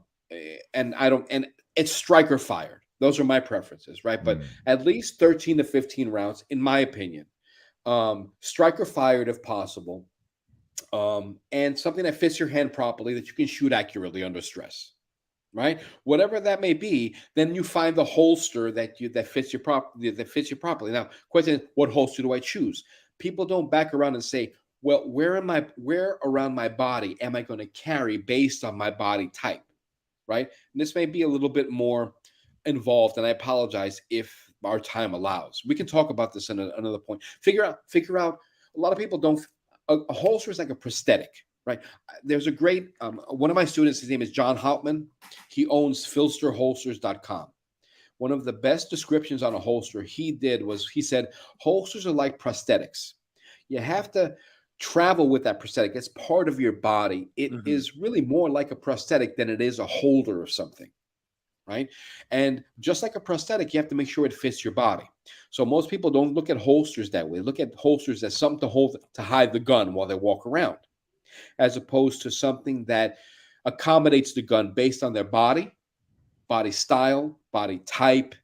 it's striker fired. Those are my preferences, right? But at least 13 to 15 rounds, in my opinion. Striker fired if possible. And something that fits your hand properly, that you can shoot accurately under stress, right? Whatever that may be, then you find the holster that fits you properly. Now, question: what holster do I choose? People don't back around and say, well, where around my body am I going to carry based on my body type, right? And this may be a little bit more involved, and I apologize if our time allows. We can talk about this in another point. Figure out. A lot of people don't. A holster is like a prosthetic, right? There's a great one of my students. His name is John Hauptman. He owns filsterholsters.com. One of the best descriptions on a holster he did was, he said, holsters are like prosthetics. You have to travel with that prosthetic. It's part of your body. It is really more like a prosthetic than it is a holder of something, right? And just like a prosthetic, you have to make sure it fits your body. So most people don't look at holsters that way. Look at holsters as something to hide the gun while they walk around, as opposed to something that accommodates the gun based on their body style, body type,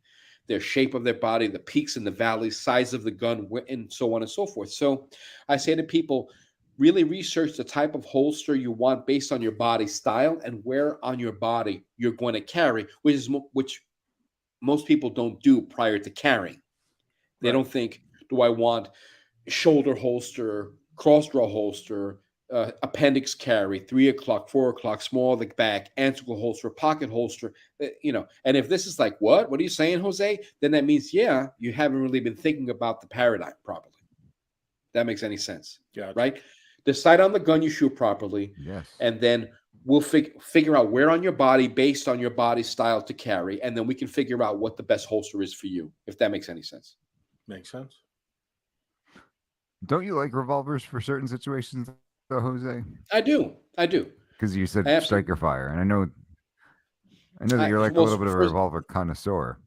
their shape of their body, the peaks and the valleys, size of the gun, and so on and so forth. So I say to people, really research the type of holster you want based on your body style and where on your body you're going to carry, which most people don't do prior to carrying. They don't think, do I want shoulder holster, cross draw holster, appendix carry, 3 o'clock, 4 o'clock, small the back, anticle holster, pocket holster, and if this is like, what are you saying, Jose? Then that means, yeah, you haven't really been thinking about the paradigm properly. That makes any sense, right? Decide on the gun you shoot properly, and then we'll figure out where on your body, based on your body style, to carry, and then we can figure out what the best holster is for you, if that makes any sense.
Makes sense.
Don't you like revolvers for certain situations, though, Jose?
I do.
Because you said striker fire, and I know that you're like a little bit of a revolver connoisseur.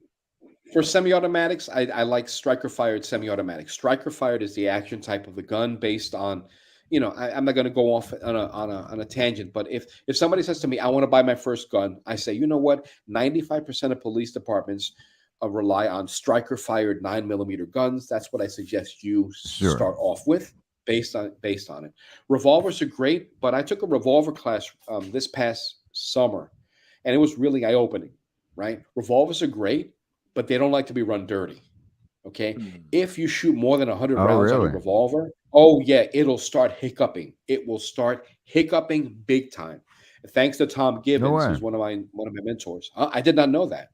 For semi-automatics, I like striker-fired semi-automatic. Striker-fired is the action type of the gun based on, I'm not going to go off on a tangent, but if somebody says to me, I want to buy my first gun, I say, you know what? 95% of police departments rely on striker-fired 9mm guns. That's what I suggest you start off with, based on it. Revolvers are great, but I took a revolver class this past summer, and it was really eye-opening, right? Revolvers are great, but they don't like to be run dirty. Okay. If you shoot more than 100 rounds on a revolver, it'll start hiccuping. It will start hiccuping big time. Thanks to Tom Gibbons, who's one of my mentors. I did not know that.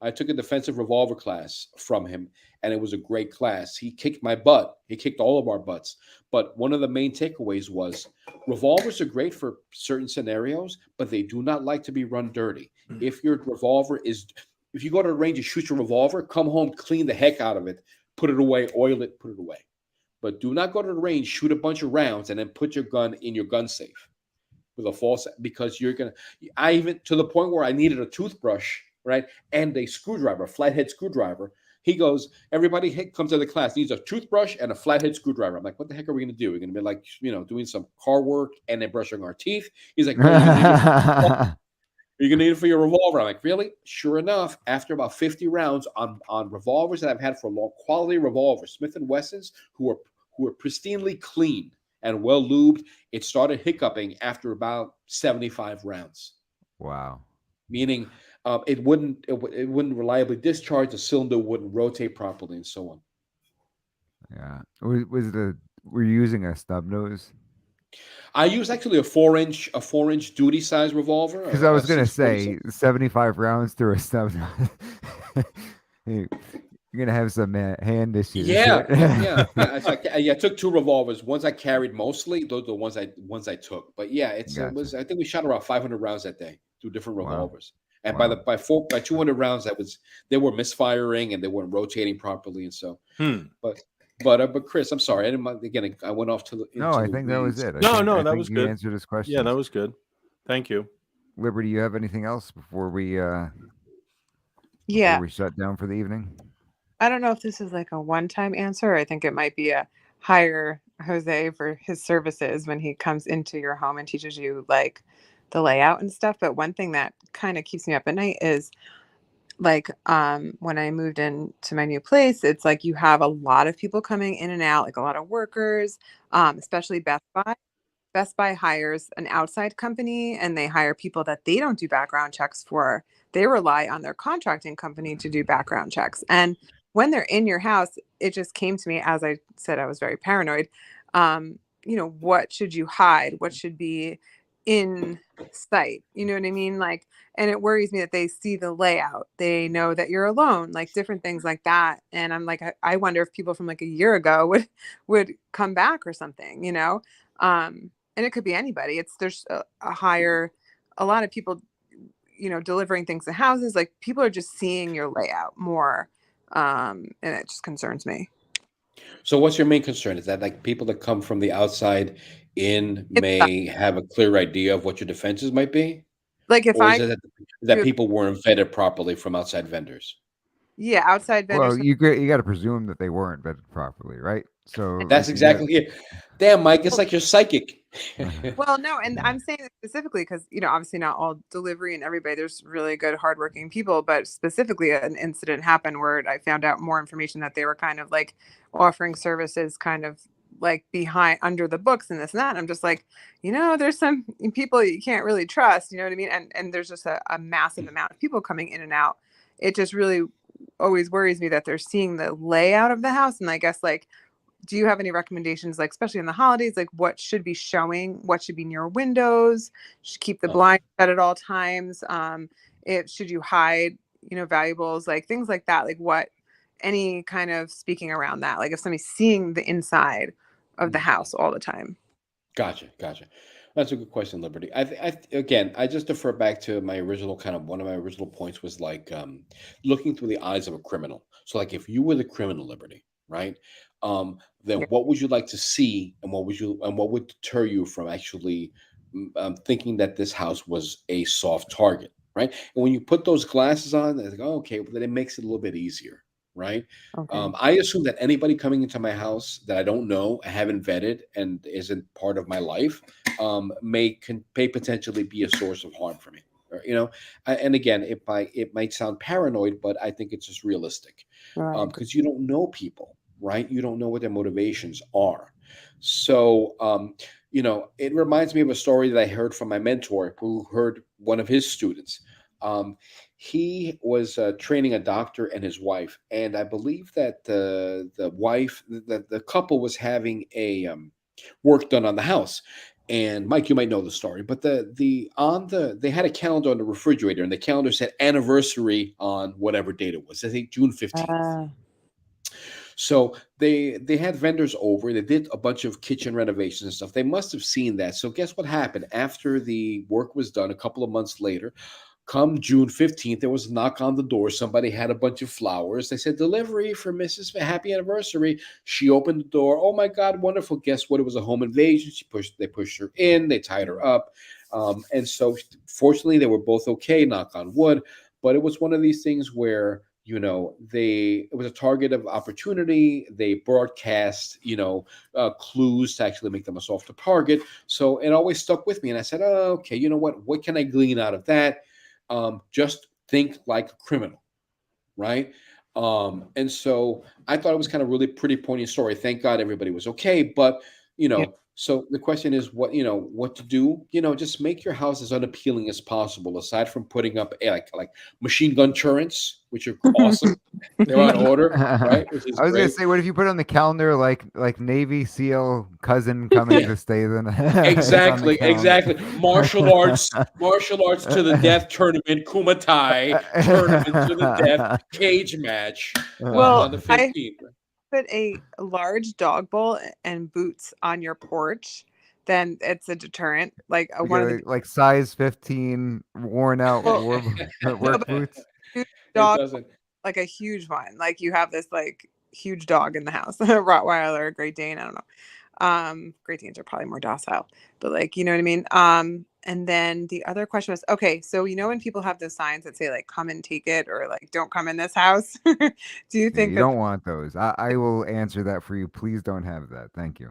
I took a defensive revolver class from him, and it was a great class. He kicked my butt. He kicked all of our butts. But one of the main takeaways was revolvers are great for certain scenarios, but they do not like to be run dirty. If your revolver if you go to the range and shoot your revolver, come home, clean the heck out of it, put it away, oil it, put it away. But do not go to the range, shoot a bunch of rounds, and then put your gun in your gun safe with a false, because I even, to the point where I needed a toothbrush, right, and a screwdriver, a flathead screwdriver. He goes, everybody comes to the class, needs a toothbrush and a flathead screwdriver. I'm like, what the heck are we going to do? We're going to be like, doing some car work and then brushing our teeth. He's like, no, you're going to need it for your revolver. I'm like, really? Sure enough, after about 50 rounds on revolvers that I've had for long, quality revolvers, Smith & Wessons, who are pristinely clean and well lubed, it started hiccuping after about 75 rounds.
Wow.
Meaning it wouldn't reliably discharge, the cylinder wouldn't rotate properly, and so on.
Yeah. Were you using a stub nose?
I use actually a 4-inch duty size revolver.
Because I was going to say 75 rounds through a stub nose. You're going to have some hand issues.
Yeah. I took 2 revolvers. Ones I carried mostly. Those are the ones I took. But yeah, it was. I think we shot around 500 rounds that day through different revolvers. And by 200 rounds, they were misfiring and they weren't rotating properly, and so. But Chris, I'm sorry. I went off to.
No, I think that was it.
That
was good. You answered his question.
Yeah, that was good. Thank you.
Liberty, you have anything else before we?
Yeah.
Before we shut down for the evening.
I don't know if this is like a one-time answer. I think it might be a hire Jose for his services when he comes into your home and teaches you like the layout and stuff. But one thing that kind of keeps me up at night is like when I moved into my new place, it's like you have a lot of people coming in and out, like a lot of workers, especially Best Buy. Best Buy hires an outside company and they hire people that they don't do background checks for. They rely on their contracting company to do background checks. And when they're in your house, it just came to me, as I said, I was very paranoid. What should you hide? What should be in sight? You know what I mean? Like, and it worries me that they see the layout. They know that you're alone, like different things like that. And I'm like, I wonder if people from like a year ago would come back or something, and it could be anybody. There's a lot of people, delivering things to houses. Like people are just seeing your layout more, and it just concerns me.
So what's your main concern? Is that like people that come from the outside in
It's
may have a clear idea of what your defenses might be?
like if
Or is
I
it that
do,
people weren't vetted properly from outside vendors?
yeah, outside vendors.
Well, you got to presume that they weren't vetted properly, right? So
That's
if you get-
exactly it. Damn, Mike, it's like you're psychic.
Well, no, and I'm saying this specifically because, obviously not all delivery and everybody, there's really good, hardworking people, but specifically an incident happened where I found out more information that they were kind of like offering services kind of like behind under the books and this and that. And I'm just like, there's some people you can't really trust, you know what I mean? And there's just a massive amount of people coming in and out. It just really always worries me that they're seeing the layout of the house. And I guess like, do you have any recommendations, like especially in the holidays, like what should be showing, what should be near windows, should keep the blind shut at all times? Should you hide, valuables, like things like that, like what, any kind of speaking around that, like if somebody's seeing the inside of the house all the time.
Gotcha. That's a good question, Liberty. Again, I just defer back to my original one of my original points was like looking through the eyes of a criminal. So like if you were the criminal, Liberty, right? Then
Yeah.
what would you like to see, and what would deter you from actually thinking that this house was a soft target, right? And when you put those glasses on, it's like, oh, okay, well, then it makes it a little bit easier, right?
Okay.
I assume that anybody coming into my house that I don't know, I haven't vetted, and isn't part of my life, may potentially be a source of harm for me. And again, it might sound paranoid, but I think it's just realistic,
Right.
because you don't know people, right? You don't know what their motivations are. So, it reminds me of a story that I heard from my mentor, who heard one of his students. He was training a doctor and his wife, and I believe that the couple was having a work done on the house. And Mike, you might know the story, but they had a calendar on the refrigerator, and the calendar said anniversary on whatever date it was. I think June 15th. So they had vendors over. They did a bunch of kitchen renovations and stuff. They must have seen that. So guess what happened? After the work was done, a couple of months later, come June 15th, there was a knock on the door. Somebody had a bunch of flowers. They said, delivery for Mrs. Happy Anniversary. She opened the door. Oh my God, wonderful. Guess what? It was a home invasion. They pushed her in. They tied her up. And so fortunately, they were both okay, knock on wood. But it was one of these things where, it was a target of opportunity. They broadcast, clues to actually make them a softer target. So it always stuck with me. And I said, oh, okay, you know what can I glean out of that? Just think like a criminal, right? And so I thought it was kind of really pretty poignant story. Thank God everybody was okay. But,
Yeah.
so the question is what to do, just make your house as unappealing as possible, aside from putting up like machine gun turrets, which are awesome. They're on order, right? Which is
I was
great.
gonna say, what if you put on the calendar like Navy SEAL cousin coming to stay the night?
Exactly. Martial arts to the death tournament, Kumatai tournament to the death cage match
Well,
on the 15th.
Put a large dog bowl and boots on your porch, then it's a deterrent. Like one of the
like size 15 worn out
Well,
work boots.
huge
It
dog,
doesn't.
like a huge one. Like you have this like huge dog in the house, a Rottweiler, a Great Dane, I don't know. Great Danes are probably more docile, but like, you know what I mean? And then the other question was, okay, so you know when people have those signs that say like come and take it or like don't come in this house? Do you
Yeah,
think
you
that
don't want those. I will answer that for you. Please don't have that. Thank you.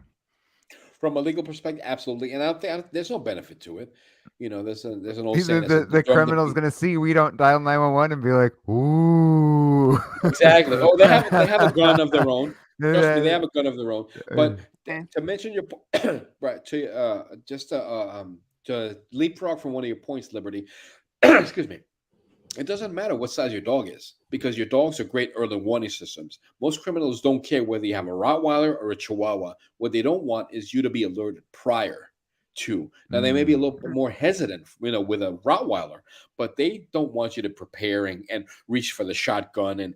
From a legal perspective, absolutely, and I don't think there's no benefit to it. You know, there's an old
See,
saying that says,
the
"Deserve to
criminal's
be-"
gonna see we don't dial 911 and be like, ooh.
Exactly. Oh, they have a gun of their own. Trust me, they have a gun of their own. But
Okay.
to mention your right to leapfrog from one of your points, Liberty. Excuse me. It doesn't matter what size your dog is because your dogs are great early warning systems. Most criminals don't care whether you have a Rottweiler or a Chihuahua. What they don't want is you to be alerted prior to. Now they may be a little bit more hesitant, you know, with a Rottweiler, but they don't want you to prepare and reach for the shotgun and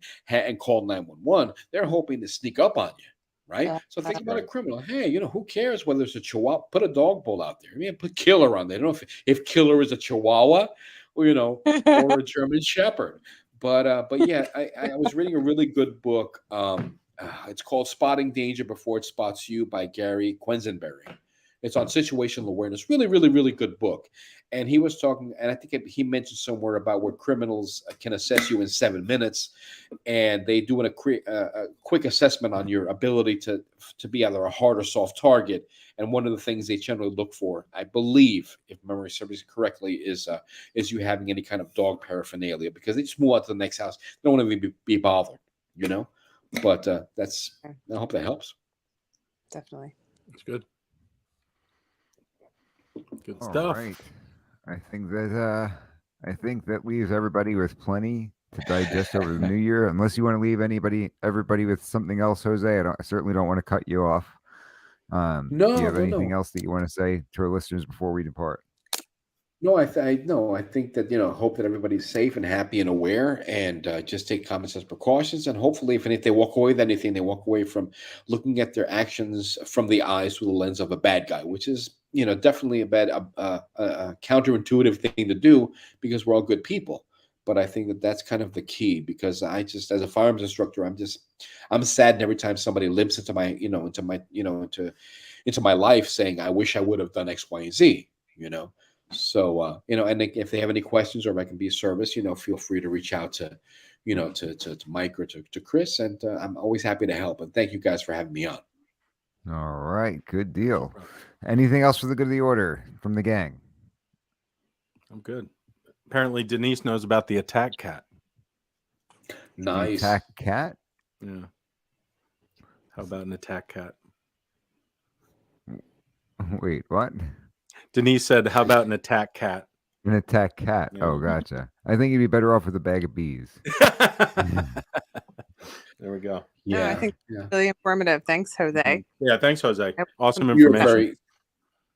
call 911. They're hoping to sneak up on you. Right. So think about a criminal. Hey, you know, who cares whether it's a Chihuahua? Put a dog bowl out there. I mean, put Killer on there. I don't know if Killer is a Chihuahua, or, you know, or a German Shepherd. But yeah, I was reading a really good book. It's called Spotting Danger Before It Spots You by Gary Quisenberry. It's on situational awareness. Really, really, really good book. And he was talking, and I think he mentioned somewhere about where criminals can assess you in 7 minutes, and they do a quick assessment on your ability to be either a hard or soft target. And one of the things they generally look for, I believe, if memory serves correctly, is you having any kind of dog paraphernalia, because they just move on to the next house. They don't want to be bothered, you know. But I hope that helps.
Definitely.
It's good. Good
All
stuff.
right. I think that leaves everybody with plenty to digest over the new year. Unless you want to leave everybody with something else, Jose. I certainly don't want to cut you off. Do you have anything else that you want to say to our listeners before we depart?
No, I think that, you know, hope that everybody's safe and happy and aware, and just take common sense precautions. And hopefully, if they walk away with anything, they walk away from looking at their actions from the eyes through the lens of a bad guy, which is, you know, definitely a counterintuitive thing to do because we're all good people. But I think that that's kind of the key, because as a firearms instructor, I'm saddened every time somebody limps into my life saying, I wish I would have done X, Y, and Z, you know. So, you know, and if they have any questions or if I can be of service, you know, feel free to reach out to, you know, to Mike or to Chris. And I'm always happy to help. And thank you guys for having me on.
All right. Good deal. Anything else for the good of the order from the gang?
I'm good. Apparently, Denise knows about the attack cat.
Nice.
Attack cat?
Yeah. How about an attack cat?
Wait, what?
Denise said, how about an attack cat?
An attack cat.
Yeah.
Oh, gotcha. I think you'd be better off with a bag of bees.
There we go.
Yeah, I think it's really informative. Thanks, Jose.
Yeah, thanks, Jose.
Yep.
Awesome
You're
information.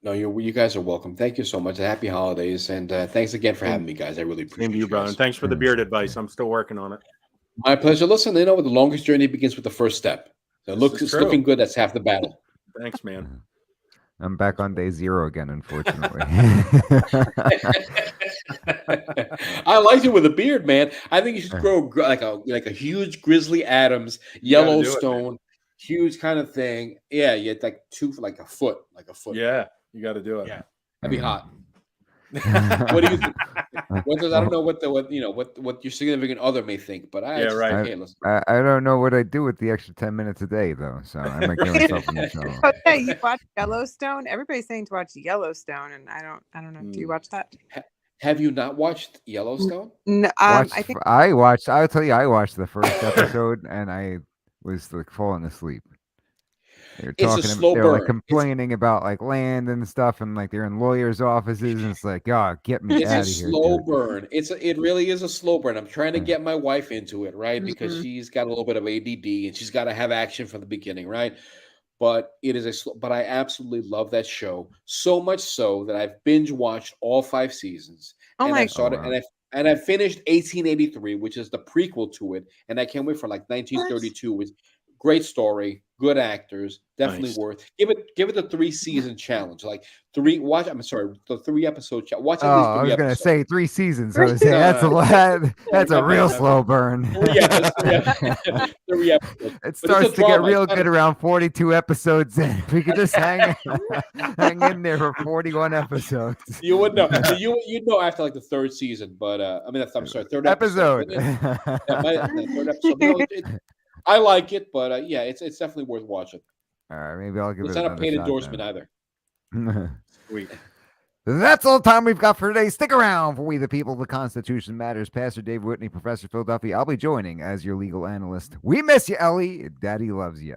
you guys are welcome. Thank you so much. Happy holidays. And thanks again for having me, guys. I really appreciate
Same to you, brother.
guys.
And thanks for the beard advice. I'm still working on it.
My pleasure. Listen, you know, the longest journey begins with the first step. So it's
true.
looking good. That's half the battle.
Thanks, man.
I'm back on day 0 again, unfortunately.
I like you with a beard, man. I think you should grow like a huge Grizzly Adams, Yellowstone, huge kind of thing. Yeah, you had like a foot.
Yeah, you got to do it.
Yeah, that'd be hot. What do you think? I don't know what your significant other may think, but hey, listen.
I don't know what I do with the extra 10 minutes a day, though. So I might give myself a show.
Okay, you watch Yellowstone? Everybody's saying to watch Yellowstone, and I don't know. Do you watch that?
Have you not watched Yellowstone?
No, I think
I'll tell you, I watched the first episode and I was like falling asleep. They're like complaining about like land and stuff, and like they're in lawyers' offices, and it's like, God, get me out of here.
It's a slow burn. It really is a slow burn. I'm trying to get my wife into it, right? Because she's got a little bit of ADD and she's got to have action from the beginning, right? But but I absolutely love that show, so much so that I've binge watched all 5 seasons. And I finished 1883, which is the prequel to it, and I can't wait for like 1932. Which great story, good actors. Definitely
Nice.
worth. Give it the 3-season challenge. Like the 3-episode challenge. Watch
Oh,
at least
I
3
was gonna
episodes.
say 3 seasons.
Three
Jose. That's a
seasons.
lot. That's a
No,
real
no.
slow burn.
3 episodes. 3 episodes.
It
it's
starts
a
to get
drama.
real
It's not
good
a-
around 42 episodes in. If we could just hang in there for 41 episodes.
You would know. You'd know after like the 3rd season, but I'm sorry, 3rd episode.
Episode.
The 3rd episode. But no, I like it, but yeah, it's definitely worth watching.
All right, maybe I'll give
It's
it
not a
another
paid
shot
endorsement either.
then.
Sweet.
That's all the time we've got for today. Stick around for We the People, the Constitution Matters. Pastor Dave Whitney, Professor Phil Duffy. I'll be joining as your legal analyst. We miss you, Ellie. Daddy loves you.